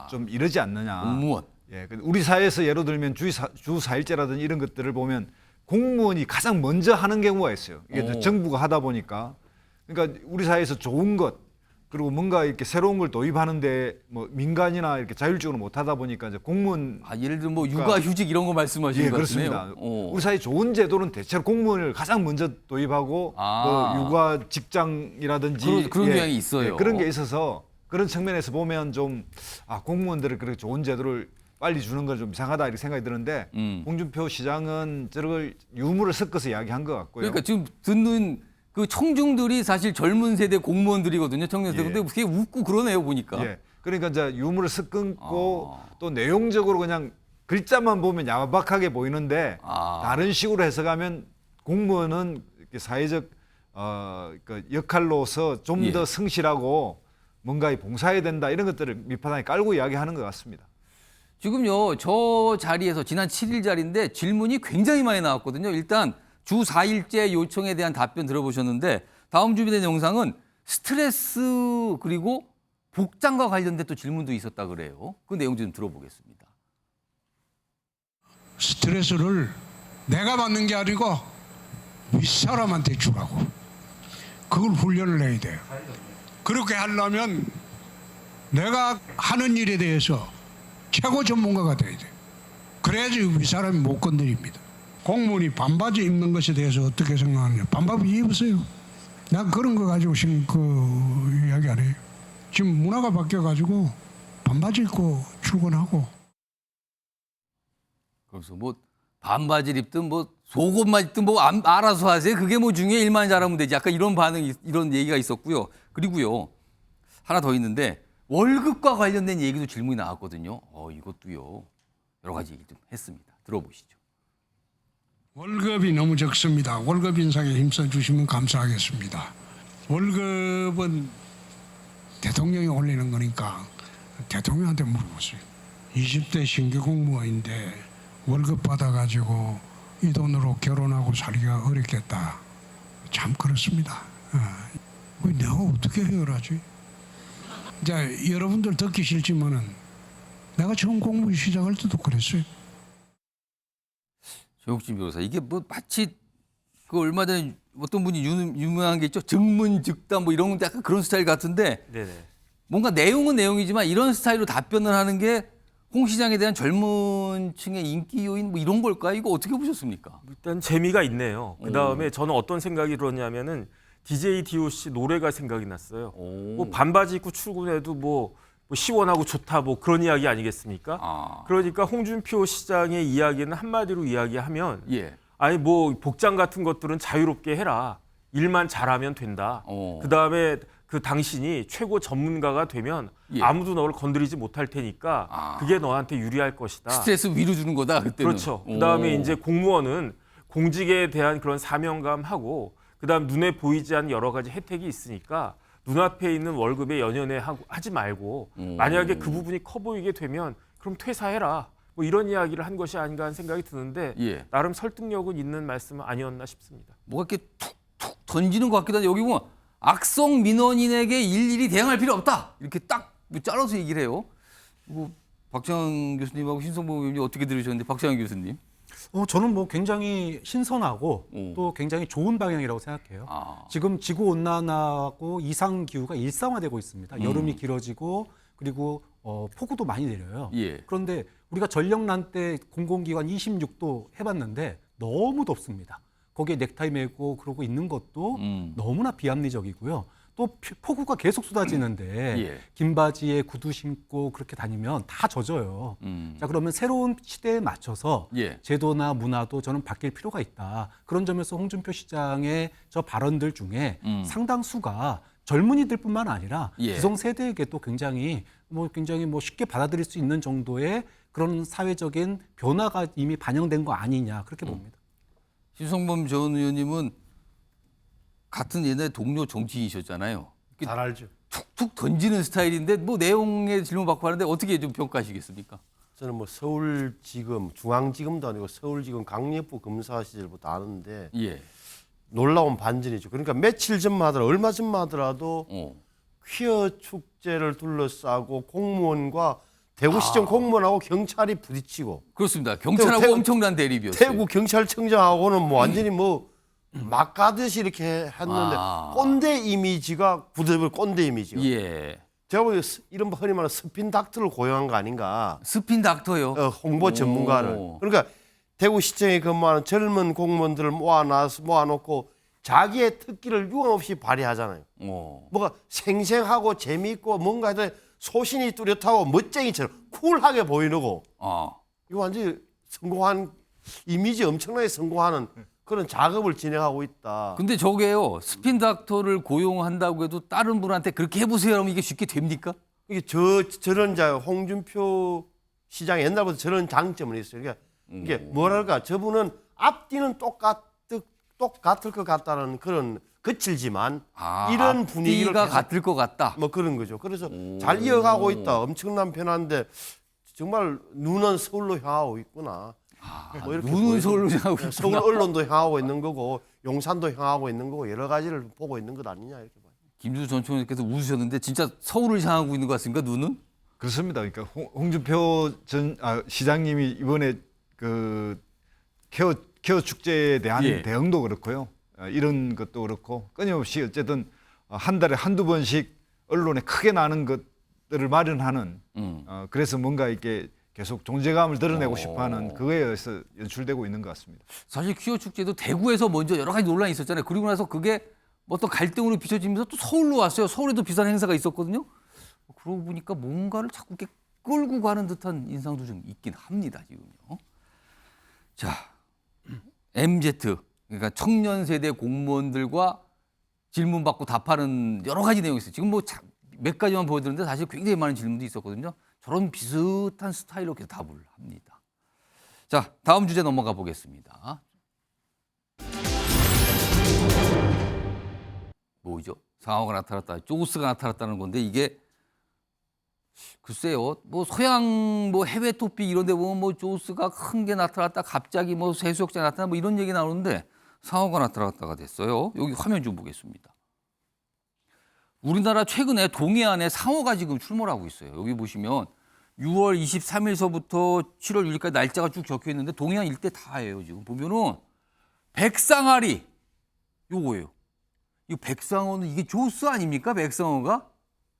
좀 이러지 않느냐. 공무원. 예. 우리 사회에서 예를 들면 주 4일제라든지 이런 것들을 보면 공무원이 가장 먼저 하는 경우가 있어요. 이게 정부가 하다 보니까. 그러니까 우리 사회에서 좋은 것 그리고 뭔가 이렇게 새로운 걸 도입하는데 뭐 민간이나 이렇게 자율적으로 못 하다 보니까 이제 공무원 예를 들면 뭐 육아휴직 이런 거 말씀하시는 예, 것 같네요. 그렇습니다. 우리 사회 좋은 제도는 대체로 공무원을 가장 먼저 도입하고 뭐 육아 직장이라든지 그런 경향이 있어요. 그런 게 있어서 그런 측면에서 보면 좀 공무원들을 그렇게 좋은 제도를 빨리 주는 건 좀 이상하다 이렇게 생각이 드는데 홍준표 시장은 저걸 유무를 섞어서 이야기한 것 같고요. 그러니까 지금 듣는 그 청중들이 사실 젊은 세대 공무원들이거든요. 청년 세대. 근데 그게 웃고 그러네요, 보니까. 예. 그러니까 이제 유무를 섞고 또 내용적으로 그냥 글자만 보면 야박하게 보이는데 다른 식으로 해석하면 공무원은 이렇게 사회적 그 역할로서 좀 더 성실하고 뭔가 봉사해야 된다 이런 것들을 밑바닥에 깔고 이야기하는 것 같습니다. 지금요, 저 자리에서 지난 7일 자리인데 질문이 굉장히 많이 나왔거든요. 일단 주 4일제 요청에 대한 답변 들어보셨는데 다음 준비된 영상은 스트레스 그리고 복장과 관련된 또 질문도 있었다 그래요. 그 내용 좀 들어보겠습니다. 스트레스를 내가 받는 게 아니고 윗사람한테 주라고. 그걸 훈련을 해야 돼요. 그렇게 하려면 내가 하는 일에 대해서 최고 전문가가 돼야 돼요. 그래야지 윗사람이 못 건드립니다. 공무원이 반바지 입는 것에 대해서 어떻게 생각하느냐. 반바지 입으세요. 난 그런 거 가지고 지금 그 이야기 안 해요. 지금 문화가 바뀌어가지고 반바지 입고 출근하고. 그래서 뭐 반바지를 입든 뭐 속옷만 입든 뭐 알아서 하세요. 그게 뭐 중요해. 일만 잘하면 되지. 약간 이런 반응이 이런 얘기가 있었고요. 그리고요. 하나 더 있는데 월급과 관련된 얘기도 질문이 나왔거든요. 이것도요. 여러 가지 얘기 좀 했습니다. 들어보시죠. 월급이 너무 적습니다. 월급 인상에 힘써 주시면 감사하겠습니다. 월급은 대통령이 올리는 거니까 대통령한테 물어보세요. 20대 신규 공무원인데 월급 받아가지고 이 돈으로 결혼하고 살기가 어렵겠다. 참 그렇습니다. 내가 어떻게 해결하지? 이제 여러분들 듣기 싫지만은 내가 처음 공부 시작할 때도 그랬어요. 조혁진 변호사, 이게 뭐 마치 그 얼마 전에 어떤 분이 유명한 게 있죠. 증문즉답 뭐 이런 약간 그런 스타일 같은데 네네. 뭔가 내용은 내용이지만 이런 스타일로 답변을 하는 게 홍 시장에 대한 젊은 층의 인기 요인 뭐 이런 걸까요? 이거 어떻게 보셨습니까? 일단 재미가 있네요. 그다음에 저는 어떤 생각이 들었냐면은 DJ DOC 노래가 생각이 났어요. 뭐 반바지 입고 출근해도 뭐 시원하고 좋다 뭐 그런 이야기 아니겠습니까? 그러니까 홍준표 시장의 이야기는 한마디로 이야기하면 아니 뭐 복장 같은 것들은 자유롭게 해라. 일만 잘하면 된다. 그다음에 그 당신이 최고 전문가가 되면 아무도 너를 건드리지 못할 테니까 그게 너한테 유리할 것이다. 스트레스 위로 주는 거다 그때는. 그렇죠. 그다음에 이제 공무원은 공직에 대한 그런 사명감하고 그다음 눈에 보이지 않는 여러 가지 혜택이 있으니까 눈앞에 있는 월급에 연연해 하지 말고 만약에 그 부분이 커 보이게 되면 그럼 퇴사해라. 뭐 이런 이야기를 한 것이 아닌가 하는 생각이 드는데 나름 설득력은 있는 말씀은 아니었나 싶습니다. 뭐가 이렇게 툭툭 던지는 것 같기도 한데 여기 보면 악성 민원인에게 일일이 대응할 필요 없다. 이렇게 딱 잘라서 얘기를 해요. 뭐 박찬영 교수님하고 신성보 의원님 어떻게 들으셨는데 박찬영 교수님? 저는 뭐 굉장히 신선하고 또 굉장히 좋은 방향이라고 생각해요. 지금 지구 온난화하고 이상 기후가 일상화되고 있습니다. 여름이 길어지고 그리고 폭우도 많이 내려요. 예. 그런데 우리가 전력난 때 공공기관 26도 해봤는데 너무 덥습니다. 거기에 넥타이 메고 그러고 있는 것도 너무나 비합리적이고요. 또 폭우가 계속 쏟아지는데 예. 긴 바지에 구두 신고 그렇게 다니면 다 젖어요. 자, 그러면 새로운 시대에 맞춰서 예. 제도나 문화도 저는 바뀔 필요가 있다. 그런 점에서 홍준표 시장의 저 발언들 중에 상당수가 젊은이들뿐만 아니라 예. 기성세대에게 또 굉장히 뭐 쉽게 받아들일 수 있는 정도의 그런 사회적인 변화가 이미 반영된 거 아니냐 그렇게 봅니다. 신성범 전 의원님은 같은 옛날 동료 정치인이셨잖아요. 잘 알죠. 툭툭 던지는 스타일인데 뭐 내용에 질문 받고 하는데 어떻게 좀 평가하시겠습니까? 저는 뭐 서울지검, 중앙지검도 아니고 서울지검 강력부 검사 시절부터 아는데 예. 놀라운 반전이죠. 그러니까 며칠 전만 하더라도 얼마 전만 하더라도 퀴어 축제를 둘러싸고 공무원과 대구시청 공무원하고 경찰이 부딪히고 그렇습니다. 경찰하고 엄청난 대립이었어요. 대구 경찰청장하고는 뭐 완전히 뭐 막 가듯이 이렇게 했는데 꼰대 이미지가 굳어버린 꼰대 이미지가. 예. 제가 보기에 이런 흔히 말하는 스핀 닥터를 고용한 거 아닌가. 스핀 닥터요? 홍보 전문가를. 그러니까 대구시청에 근무하는 젊은 공무원들을 모아놓고 자기의 특기를 유감없이 발휘하잖아요. 뭐가 생생하고 재미있고 뭔가 해도 소신이 뚜렷하고 멋쟁이처럼 쿨하게 보이고 이거 완전히 성공한 이미지 엄청나게 성공하는 그런 작업을 진행하고 있다. 근데 저게요. 스핀 닥터를 고용한다고 해도 다른 분한테 그렇게 해보세요 하면 이게 쉽게 됩니까? 이게 저런 홍준표 시장이 옛날부터 저런 장점은 있어요. 그러니까 이게 뭐랄까 저분은 앞뒤는 똑같을 것 같다는 그런 거칠지만 이런 분위기를 앞뒤가 같을 것 같다. 뭐 그런 거죠. 그래서 잘 이어가고 있다. 엄청난 변화인데 정말 눈은 서울로 향하고 있구나. 뭐 이렇게 눈은 서울로 향하고 있구나. 서울 언론도 향하고 있는 거고 용산도 향하고 있는 거고 여러 가지를 보고 있는 것 아니냐 이렇게 봐요. 김주수 전 총리께서 웃으셨는데 진짜 서울을 향하고 있는 것 같습니까? 눈은? 그렇습니다. 그러니까 홍준표 시장님이 이번에 그 케어 축제에 대한 예. 대응도 그렇고요. 이런 것도 그렇고 끊임없이 어쨌든 한 달에 한두 번씩 언론에 크게 나는 것들을 마련하는 그래서 뭔가 이렇게 계속 존재감을 드러내고 싶어하는 그거에 의해서 연출되고 있는 것 같습니다. 사실 퀴어 축제도 대구에서 먼저 여러 가지 논란이 있었잖아요. 그리고 나서 그게 어떤 갈등으로 비춰지면서 또 서울로 왔어요. 서울에도 비슷한 행사가 있었거든요. 그러고 보니까 뭔가를 자꾸 이렇게 끌고 가는 듯한 인상도 좀 있긴 합니다. 지금요. 자, MZ 그러니까 청년 세대 공무원들과 질문 받고 답하는 여러 가지 내용이 있어요. 지금 뭐 몇 가지만 보여드렸는데 사실 굉장히 많은 질문도 있었거든요. 저런 비슷한 스타일로 계속 답을 합니다. 자, 다음 주제 넘어가 보겠습니다. 뭐죠? 상어가 나타났다, 조스가 나타났다는 건데 이게 글쎄요, 뭐 소양 뭐 해외 토픽 이런 데 보면 뭐 조스가 큰 게 나타났다, 갑자기 뭐 해수욕장 나타났다 뭐 이런 얘기 나오는데 상어가 나타났다가 됐어요. 여기 화면 좀 보겠습니다. 우리나라 최근에 동해안에 상어가 지금 출몰하고 있어요. 여기 보시면 6월 23일서부터 7월 6일까지 날짜가 쭉 적혀 있는데 동해안 일대 다예요. 지금 보면은 백상아리 요거예요. 이 백상어는 이게 조스 아닙니까? 백상어가?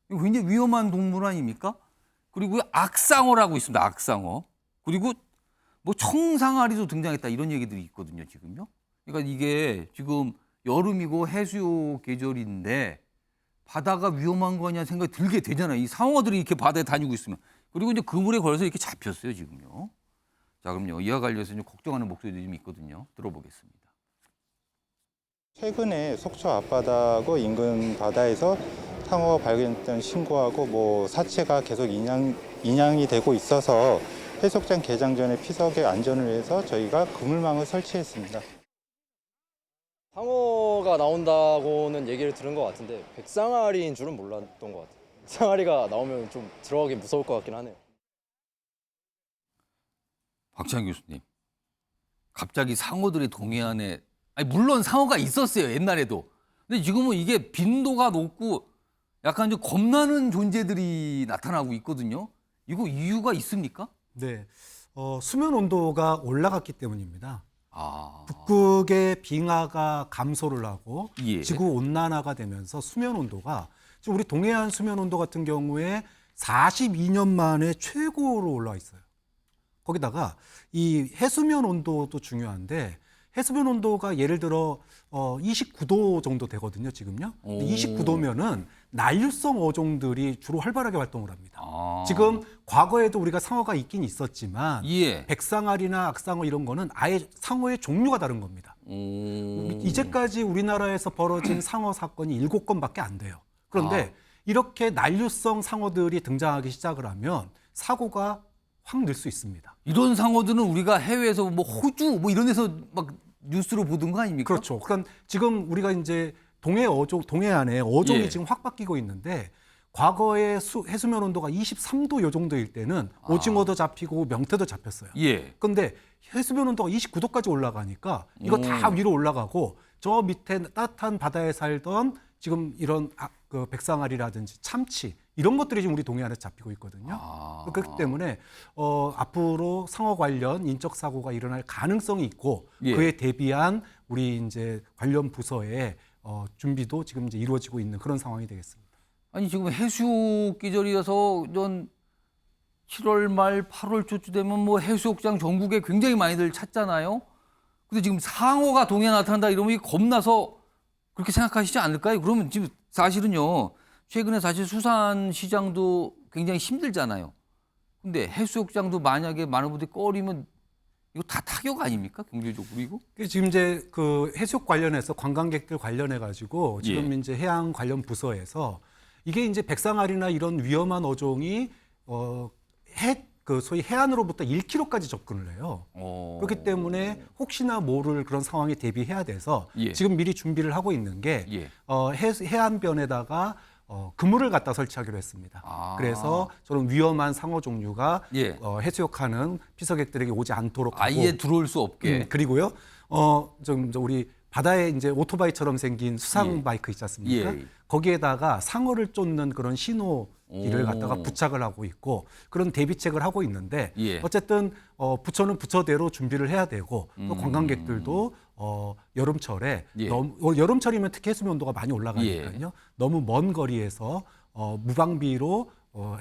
이거 굉장히 위험한 동물 아닙니까? 그리고 악상어라고 있습니다. 악상어. 그리고 뭐 청상아리도 등장했다 이런 얘기들이 있거든요. 지금요. 그러니까 이게 지금 여름이고 해수욕 계절인데 바다가 위험한 거냐 생각이 들게 되잖아요. 이 상어들이 이렇게 바다에 다니고 있으면. 그리고 이제 그물에 걸려서 이렇게 잡혔어요. 지금요. 자, 그럼요. 이와 관련해서 좀 걱정하는 목소리도 좀 있거든요. 들어보겠습니다. 최근에 속초 앞바다하고 인근 바다에서 상어가 발견됐다는 신고하고 뭐 사체가 계속 인양이 되고 있어서 해수욕장 개장 전에 피서의 안전을 위해서 저희가 그물망을 설치했습니다. 상어가 나온다고는 얘기를 들은 것 같은데 백상아리인 줄은 몰랐던 것 같아요. 백상아리가 나오면 좀 들어가기 무서울 것 같긴 하네요. 박찬 교수님, 갑자기 상어들이 동해안에 아니 물론 상어가 있었어요. 옛날에도. 근데 지금은 이게 빈도가 높고 약간 좀 겁나는 존재들이 나타나고 있거든요. 이거 이유가 있습니까? 네. 수면 온도가 올라갔기 때문입니다. 아. 북극의 빙하가 감소를 하고 예. 지구 온난화가 되면서 수면 온도가 지금 우리 동해안 수면 온도 같은 경우에 42년 만에 최고로 올라와 있어요. 거기다가 이 해수면 온도도 중요한데 해수면 온도가 예를 들어 29도 정도 되거든요, 지금요. 29도면은 난류성 어종들이 주로 활발하게 활동을 합니다. 지금 과거에도 우리가 상어가 있긴 있었지만 예. 백상아리나 악상어 이런 거는 아예 상어의 종류가 다른 겁니다. 이제까지 우리나라에서 벌어진 상어 사건이 7건밖에 안 돼요. 그런데 이렇게 난류성 상어들이 등장하기 시작을 하면 사고가 확 늘 수 있습니다. 이런 상어들은 우리가 해외에서 뭐 호주 뭐 이런 데서 막 뉴스로 보던 거 아닙니까? 그렇죠. 그러니까 지금 우리가 이제 동해안에 어종이 예. 지금 확 바뀌고 있는데 과거에 해수면 온도가 23도 요 정도일 때는 오징어도 잡히고 명태도 잡혔어요. 예. 그런데 해수면 온도가 29도까지 올라가니까 이거 다 위로 올라가고 저 밑에 따뜻한 바다에 살던 지금 이런 그 백상아리라든지 참치 이런 것들이 지금 우리 동해안에 잡히고 있거든요. 그렇기 때문에 앞으로 상어 관련 인적 사고가 일어날 가능성이 있고 예. 그에 대비한 우리 이제 관련 부서의 준비도 지금 이제 이루어지고 있는 그런 상황이 되겠습니다. 아니 지금 해수욕 계절이어서 전 7월 말 8월 초쯤 되면 뭐 해수욕장 전국에 굉장히 많이들 찾잖아요. 근데 지금 상어가 동해에 나타난다 이러면 이게 겁나서 그렇게 생각하시지 않을까요? 그러면 지금 사실은요. 최근에 사실 수산시장도 굉장히 힘들잖아요. 근데 해수욕장도 만약에 많은 분들이 꺼리면 이거 다 타격 아닙니까? 경제적으로 이거? 지금 이제 그 해수욕 관련해서 관광객들 관련해 가지고 지금 예. 이제 해양 관련 부서에서 이게 이제 백상아리나 이런 위험한 어종이 그 소위 해안으로부터 1km까지 접근을 해요. 그렇기 때문에 혹시나 모를 그런 상황에 대비해야 돼서 예. 지금 미리 준비를 하고 있는 게 예. 해안변에다가 그물을 갖다 설치하기로 했습니다. 그래서 저런 위험한 상어 종류가 예. 해수욕하는 피서객들에게 오지 않도록 하고 아예 들어올 수 없게. 그리고요, 좀 우리 바다에 이제 오토바이처럼 생긴 수상 바이크 있지 않습니까? 예. 거기에다가 상어를 쫓는 그런 신호기를 갖다가 부착을 하고 있고 그런 대비책을 하고 있는데 예. 어쨌든 부처는 부처대로 준비를 해야 되고 또 관광객들도 여름철에 예. 여름철이면 특히 해수면 온도가 많이 올라가니까요. 너무 먼 거리에서 무방비로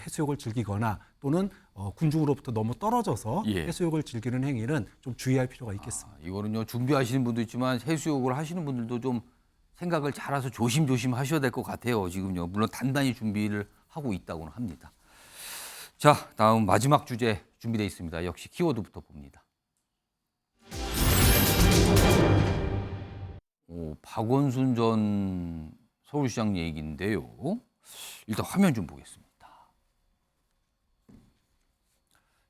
해수욕을 즐기거나 또는 군중으로부터 너무 떨어져서 예. 해수욕을 즐기는 행위는 좀 주의할 필요가 있겠습니다. 이거는요 준비하시는 분도 있지만 해수욕을 하시는 분들도 좀 생각을 잘해서 조심조심 하셔야 될 것 같아요. 지금요. 물론 단단히 준비를 하고 있다고는 합니다. 자, 다음 마지막 주제 준비되어 있습니다. 역시 키워드부터 봅니다. 박원순 전 서울시장 얘기인데요. 일단 화면 좀 보겠습니다.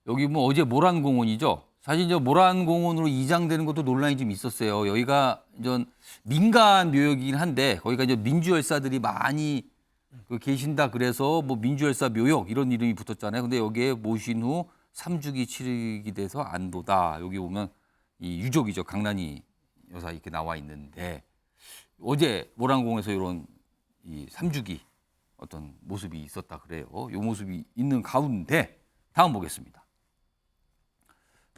여기 뭐 어제 모란공원이죠. 사실 저 모란공원으로 이장되는 것도 논란이 좀 있었어요. 여기가 전 민간 묘역이긴 한데 거기가 이제 민주열사들이 많이 계신다 그래서 뭐 민주열사 묘역 이런 이름이 붙었잖아요. 근데 여기에 모신 후 3주기 치르기 돼서 안도다. 여기 보면 이 유족이죠. 강란희 여사 이렇게 나와 있는데 어제 모란공원에서 이런 이 3주기 어떤 모습이 있었다 그래요. 이 모습이 있는 가운데 다음 보겠습니다.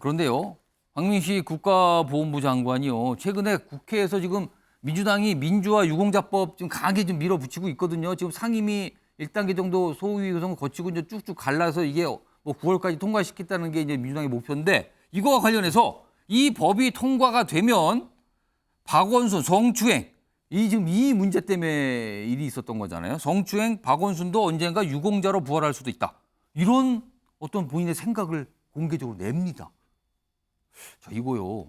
그런데요, 박민식 국가보훈부 장관이요, 최근에 국회에서 지금 민주당이 민주화 유공자법 지금 강하게 좀 밀어붙이고 있거든요. 지금 상임위 1단계 정도 소위 구성을 거치고 이제 쭉쭉 갈라서 이게 뭐 9월까지 통과시키겠다는 게 이제 민주당의 목표인데 이거와 관련해서 이 법이 통과가 되면 박원순, 성추행 지금 이 문제 때문에 일이 있었던 거잖아요. 성추행, 박원순도 언젠가 유공자로 부활할 수도 있다. 이런 어떤 본인의 생각을 공개적으로 냅니다. 자, 이거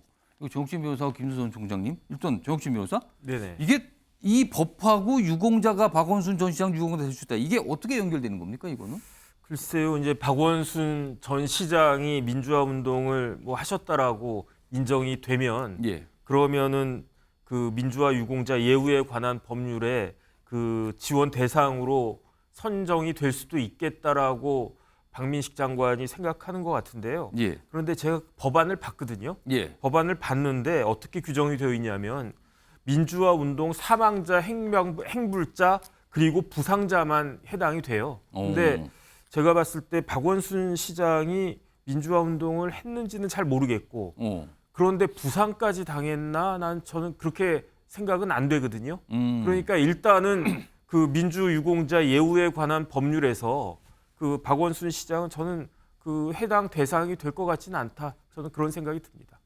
정혁진 변호사와 김수선 총장님, 일단 정혁진 변호사, 네네. 이게 이 법하고 유공자가 박원순 전 시장 유공자 될 수 있다. 이게 어떻게 연결되는 겁니까, 이거는? 글쎄요, 이제 박원순 전 시장이 민주화 운동을 뭐 하셨다라고 인정이 되면, 그러면은 그 민주화 유공자 예우에 관한 법률에 그 지원 대상으로 선정이 될 수도 있겠다라고 박민식 장관이 생각하는 것 같은데요. 그런데 제가 법안을 봤거든요. 법안을 봤는데 어떻게 규정이 되어 있냐면 민주화 운동 사망자, 행불자 그리고 부상자만 해당이 돼요. 근데 제가 봤을 때 박원순 시장이 민주화 운동을 했는지는 잘 모르겠고 그런데 부상까지 당했나 저는 그렇게 생각은 안 되거든요. 그러니까 일단은 그 민주유공자 예우에 관한 법률에서 그 박원순 시장은 저는 그 해당 대상이 될 것 같지는 않다. 저는 그런 생각이 듭니다.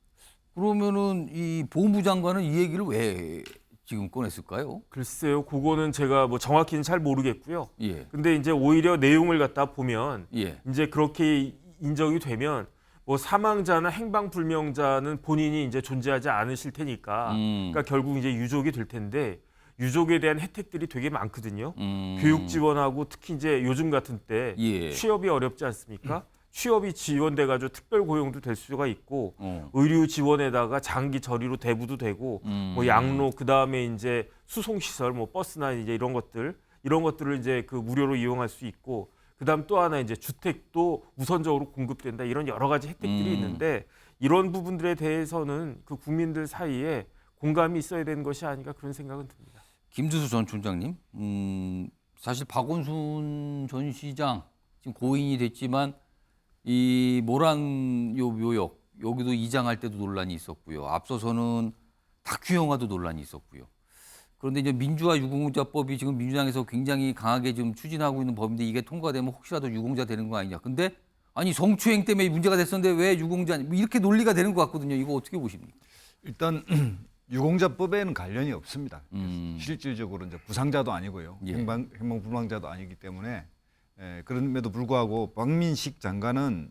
그러면은 이 보훈부 장관은 이 얘기를 왜 지금 꺼냈을까요? 글쎄요, 그거는 제가 뭐 정확히는 잘 모르겠고요. 예. 근데 이제 오히려 내용을 갖다 보면 예. 이제 그렇게 인정이 되면 뭐 사망자나 행방불명자는 본인이 이제 존재하지 않으실 테니까, 그러니까 결국 이제 유족이 될 텐데 유족에 대한 혜택들이 되게 많거든요. 교육 지원하고 특히 이제 요즘 같은 때 예. 취업이 어렵지 않습니까? 취업이 지원돼가지고 특별 고용도 될 수가 있고 의료 지원에다가 장기 저리로 대부도 되고 뭐 양로 그 다음에 이제 수송 시설 뭐 버스나 이제 이런 것들을 이제 그 무료로 이용할 수 있고 그다음 또 하나 이제 주택도 우선적으로 공급된다 이런 여러 가지 혜택들이 있는데 이런 부분들에 대해서는 그 국민들 사이에 공감이 있어야 되는 것이 아닌가 그런 생각은 듭니다. 김두수 전 총장님, 사실 박원순 전 시장 지금 고인이 됐지만 이 모란요 묘역 여기도 이장할 때도 논란이 있었고요. 앞서서는 다큐 영화도 논란이 있었고요. 그런데 이제 민주화 유공자법이 지금 민주당에서 굉장히 강하게 지금 추진하고 있는 법인데 이게 통과되면 혹시라도 유공자 되는 거 아니냐. 근데 아니 성추행 때문에 문제가 됐었는데 왜 유공자 뭐 이렇게 논리가 되는 것 같거든요. 이거 어떻게 보십니까? 일단 유공자법에는 관련이 없습니다. 실질적으로 이제 부상자도 아니고요. 예. 행방불명자도 아니기 때문에 그럼에도 불구하고 박민식 장관은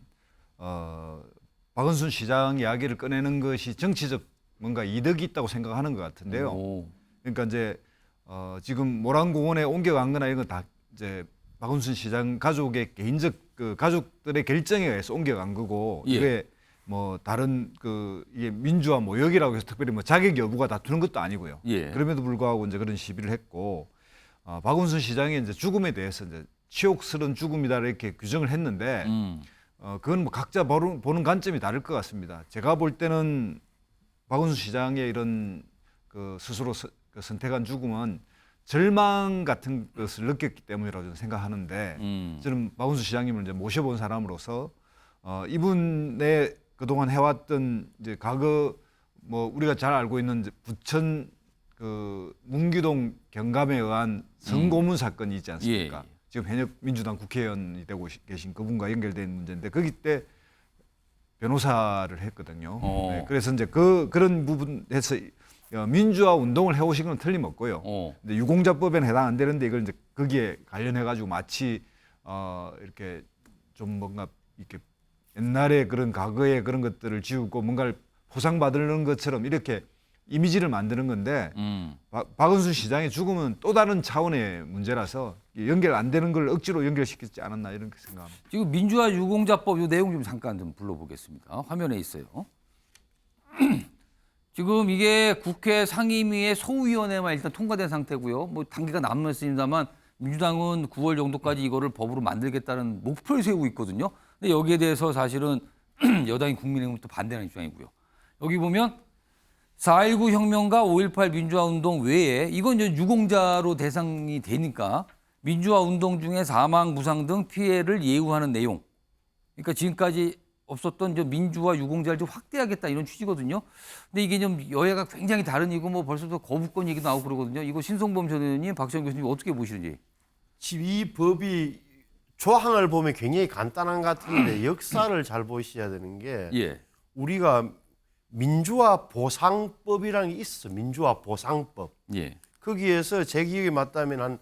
박원순 시장 이야기를 꺼내는 것이 정치적 뭔가 이득이 있다고 생각하는 것 같은데요. 그러니까 이제 지금 모란공원에 옮겨간 거나 이건 다 이제 박원순 시장 가족의 개인적 그 가족들의 결정에 의해서 옮겨간 거고 예. 이게 뭐 다른 그 이게 민주화 모욕이라고 해서 특별히 뭐 자격 여부가 다투는 것도 아니고요. 예. 그럼에도 불구하고 이제 그런 시비를 했고 박원순 시장의 이제 죽음에 대해서 이제 치욕스러운 죽음이다 이렇게 규정을 했는데 그건 뭐 각자 보는 관점이 다를 것 같습니다. 제가 볼 때는 박원순 시장의 이런 그 스스로 선택한 죽음은 절망 같은 것을 느꼈기 때문이라고 저는 생각하는데 저는 박원순 시장님을 이제 모셔본 사람으로서 이분의 그동안 해왔던 이제 과거 뭐 우리가 잘 알고 있는 이제 부천 그 문규동 경감에 의한 성고문 사건이 있지 않습니까? 예. 지금 현역 민주당 국회의원이 되고 계신 그분과 연결된 문제인데 거기 때 변호사를 했거든요. 네, 그래서 이제 그런 부분에서 민주화 운동을 해오신 건 틀림없고요. 근데 유공자법에는 해당 안 되는데 이걸 이제 거기에 관련해 가지고 마치 이렇게 좀 뭔가 이렇게 옛날에 그런 과거의 그런 것들을 지우고 뭔가를 보상받는 것처럼 이렇게 이미지를 만드는 건데 박원순 시장의 죽음은 또 다른 차원의 문제라서 연결 안 되는 걸 억지로 연결시키지 않았나 이런 생각합니다. 지금 민주화 유공자법 이 내용 좀 잠깐 좀 불러보겠습니다. 화면에 있어요. 지금 이게 국회 상임위의 소위원회만 일단 통과된 상태고요. 뭐 단계가 남았습니다만 민주당은 9월 정도까지 이거를 법으로 만들겠다는 목표를 세우고 있거든요. 근데 여기에 대해서 사실은 여당인 국민의힘은 또 반대하는 입장이고요. 여기 보면 4.19 혁명과 5.18 민주화 운동 외에 이건 이제 유공자로 대상이 되니까 민주화 운동 중에 사망, 부상 등 피해를 예우하는 내용. 그러니까 지금까지 없었던 이제 민주화 유공자를 좀 확대하겠다 이런 취지거든요. 근데 이게 좀 여야가 굉장히 다른 이거 뭐 벌써부터 거부권 얘기도 나오고 그러거든요. 이거 신성범 전 의원님, 박지원 교수님 어떻게 보시는지. 지금 이 법이 조항을 보면 굉장히 간단한 것 같은데 역사를 잘 보셔야 되는 게 예. 우리가 민주화 보상법이라는 게 있어. 민주화 보상법. 예. 거기에서 제 기억에 맞다면 한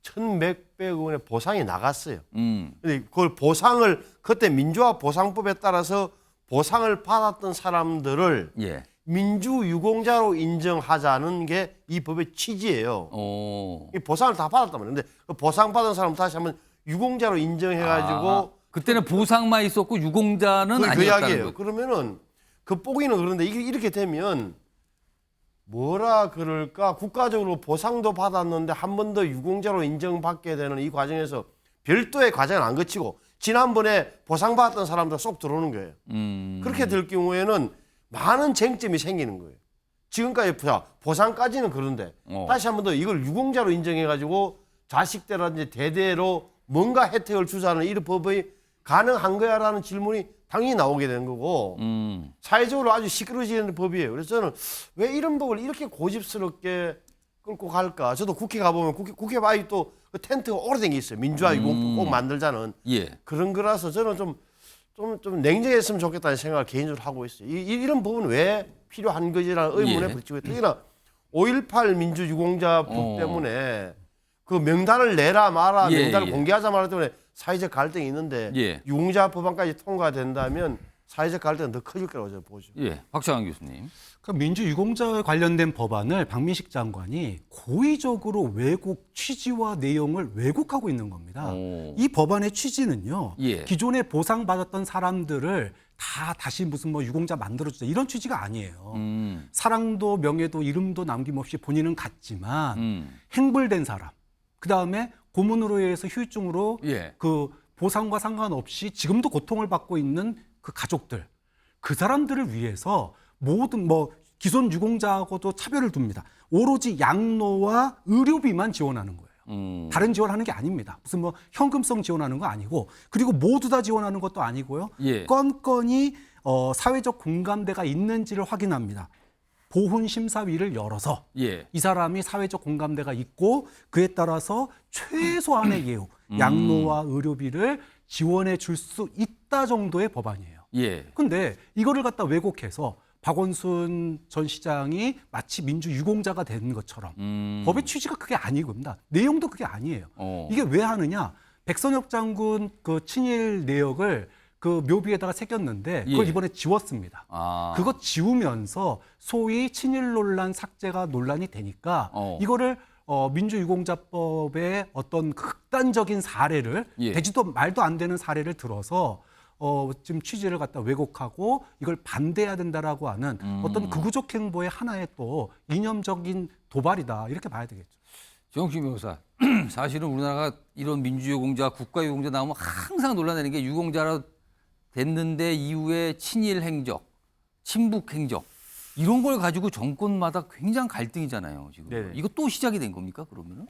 1,100억 원의 보상이 나갔어요. 근데 그걸 보상을 그때 민주화 보상법에 따라서 보상을 받았던 사람들을 예. 민주유공자로 인정하자는 게 이 법의 취지예요. 이 보상을 다 받았단 말이에요. 근데 그 보상 받은 사람 다시 한번 유공자로 인정해가지고 그때는 보상만 있었고 유공자는 그 아니었다는 이야기예요. 거죠. 그러면은 그 뽀기는 그런데 이렇게 되면 뭐라 그럴까? 국가적으로 보상도 받았는데 한 번 더 유공자로 인정받게 되는 이 과정에서 별도의 과정을 안 거치고 지난번에 보상받았던 사람들 쏙 들어오는 거예요. 그렇게 될 경우에는 많은 쟁점이 생기는 거예요. 지금까지 보상까지는 그런데 다시 한 번 더 이걸 유공자로 인정해가지고 자식들한테 대대로 뭔가 혜택을 주자는 이 법이 가능한 거야라는 질문이 당연히 나오게 되는 거고 사회적으로 아주 시끄러지는 법이에요. 그래서 저는 왜 이런 법을 이렇게 고집스럽게 끌고 갈까? 저도 국회 가보면 국회 바위 또 그 텐트가 오래된 게 있어요. 민주화 유공법 꼭 만들자는 예. 그런 거라서 저는 좀 냉정했으면 좋겠다는 생각을 개인적으로 하고 있어요. 이런 법은 왜 필요한 거지라는 의문에 예. 부딪히고 특히나 5.18 민주유공자법 때문에 그 명단을 내라 마라 예, 명단을 예. 공개하자 마라 때문에 사회적 갈등이 있는데 예. 유공자 법안까지 통과된다면 사회적 갈등은 더 커질 거라고 저는 보죠. 예. 박창환 교수님. 그러니까 민주유공자에 관련된 법안을 박민식 장관이 고의적으로 왜곡 취지와 내용을 왜곡하고 있는 겁니다. 이 법안의 취지는요. 예. 기존에 보상받았던 사람들을 다시 무슨 뭐 유공자 만들어주자 이런 취지가 아니에요. 사랑도 명예도 이름도 남김없이 본인은 갖지만 행불된 사람, 그 다음에 고문으로 의해서 후유증으로 예. 그 보상과 상관없이 지금도 고통을 받고 있는 그 가족들, 그 사람들을 위해서 모든 뭐 기존 유공자하고도 차별을 둡니다. 오로지 양로와 의료비만 지원하는 거예요. 다른 지원하는 게 아닙니다. 무슨 뭐 현금성 지원하는 거 아니고 그리고 모두 다 지원하는 것도 아니고요. 예. 건건이 사회적 공감대가 있는지를 확인합니다. 보훈 심사위를 열어서 예. 이 사람이 사회적 공감대가 있고 그에 따라서 최소한의 예우, 양로와 의료비를 지원해 줄 수 있다 정도의 법안이에요. 예. 근데 이거를 갖다 왜곡해서 박원순 전 시장이 마치 민주유공자가 된 것처럼 법의 취지가 그게 아니겁니다. 내용도 그게 아니에요. 이게 왜 하느냐? 백선엽 장군 그 친일 내역을 그 묘비에다가 새겼는데 그걸 예. 이번에 지웠습니다. 그거 지우면서 소위 친일 논란 삭제가 논란이 되니까 이거를 민주유공자법의 어떤 극단적인 사례를 예. 되지도 말도 안 되는 사례를 들어서 지금 취지를 갖다 왜곡하고 이걸 반대해야 된다라고 하는 어떤 극우적 행보의 하나의 또 이념적인 도발이다 이렇게 봐야 되겠죠. 정식 변호사, 사실은 우리나라가 이런 민주유공자, 국가유공자 나오면 항상 논란되는 게 유공자로 됐는데 이후에 친일 행적, 친북 행적 이런 걸 가지고 정권마다 굉장히 갈등이잖아요. 지금 네네. 이거 또 시작이 된 겁니까? 그러면은?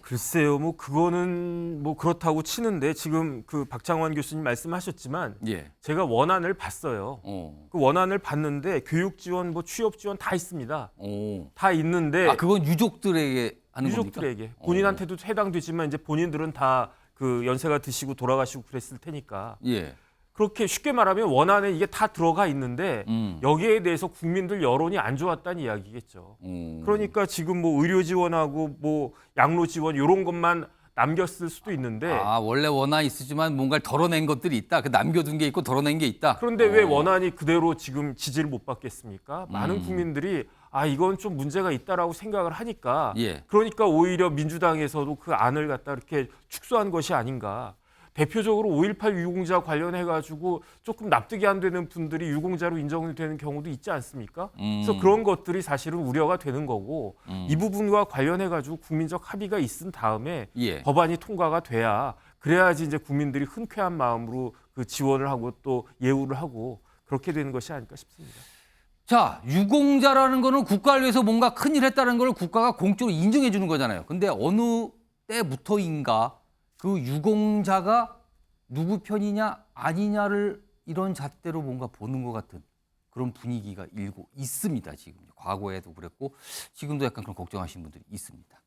글쎄요, 뭐 그거는 뭐 그렇다고 치는데 지금 그 박창환 교수님 말씀하셨지만 예. 제가 원안을 봤어요. 그 원안을 봤는데 교육 지원, 뭐 취업 지원 다 있습니다. 다 있는데 그건 유족들에게 하는 유족들에게 겁니까? 본인한테도 해당되지만 이제 본인들은 다 그 연세가 드시고 돌아가시고 그랬을 테니까. 예. 그렇게 쉽게 말하면 원안에 이게 다 들어가 있는데 여기에 대해서 국민들 여론이 안 좋았다는 이야기겠죠. 그러니까 지금 뭐 의료 지원하고 뭐 양로 지원 이런 것만 남겼을 수도 있는데 원래 원안이 있었지만 뭔가를 덜어낸 것들이 있다. 그 남겨둔 게 있고 덜어낸 게 있다. 그런데 왜 원안이 그대로 지금 지지를 못 받겠습니까? 많은 국민들이 이건 좀 문제가 있다라고 생각을 하니까 예. 그러니까 오히려 민주당에서도 그 안을 갖다 이렇게 축소한 것이 아닌가. 대표적으로 5.18 유공자 관련해가지고 조금 납득이 안 되는 분들이 유공자로 인정되는 경우도 있지 않습니까? 그래서 그런 것들이 사실은 우려가 되는 거고 이 부분과 관련해가지고 국민적 합의가 있은 다음에 예. 법안이 통과가 돼야 그래야지 이제 국민들이 흔쾌한 마음으로 그 지원을 하고 또 예우를 하고 그렇게 되는 것이 아닐까 싶습니다. 자, 유공자라는 거는 국가를 위해서 뭔가 큰일 했다는 걸 국가가 공적으로 인정해 주는 거잖아요. 근데 어느 때부터인가 그 유공자가 누구 편이냐 아니냐를 이런 잣대로 뭔가 보는 것 같은 그런 분위기가 일고 있습니다. 지금 과거에도 그랬고 지금도 약간 그런 걱정하시는 분들이 있습니다.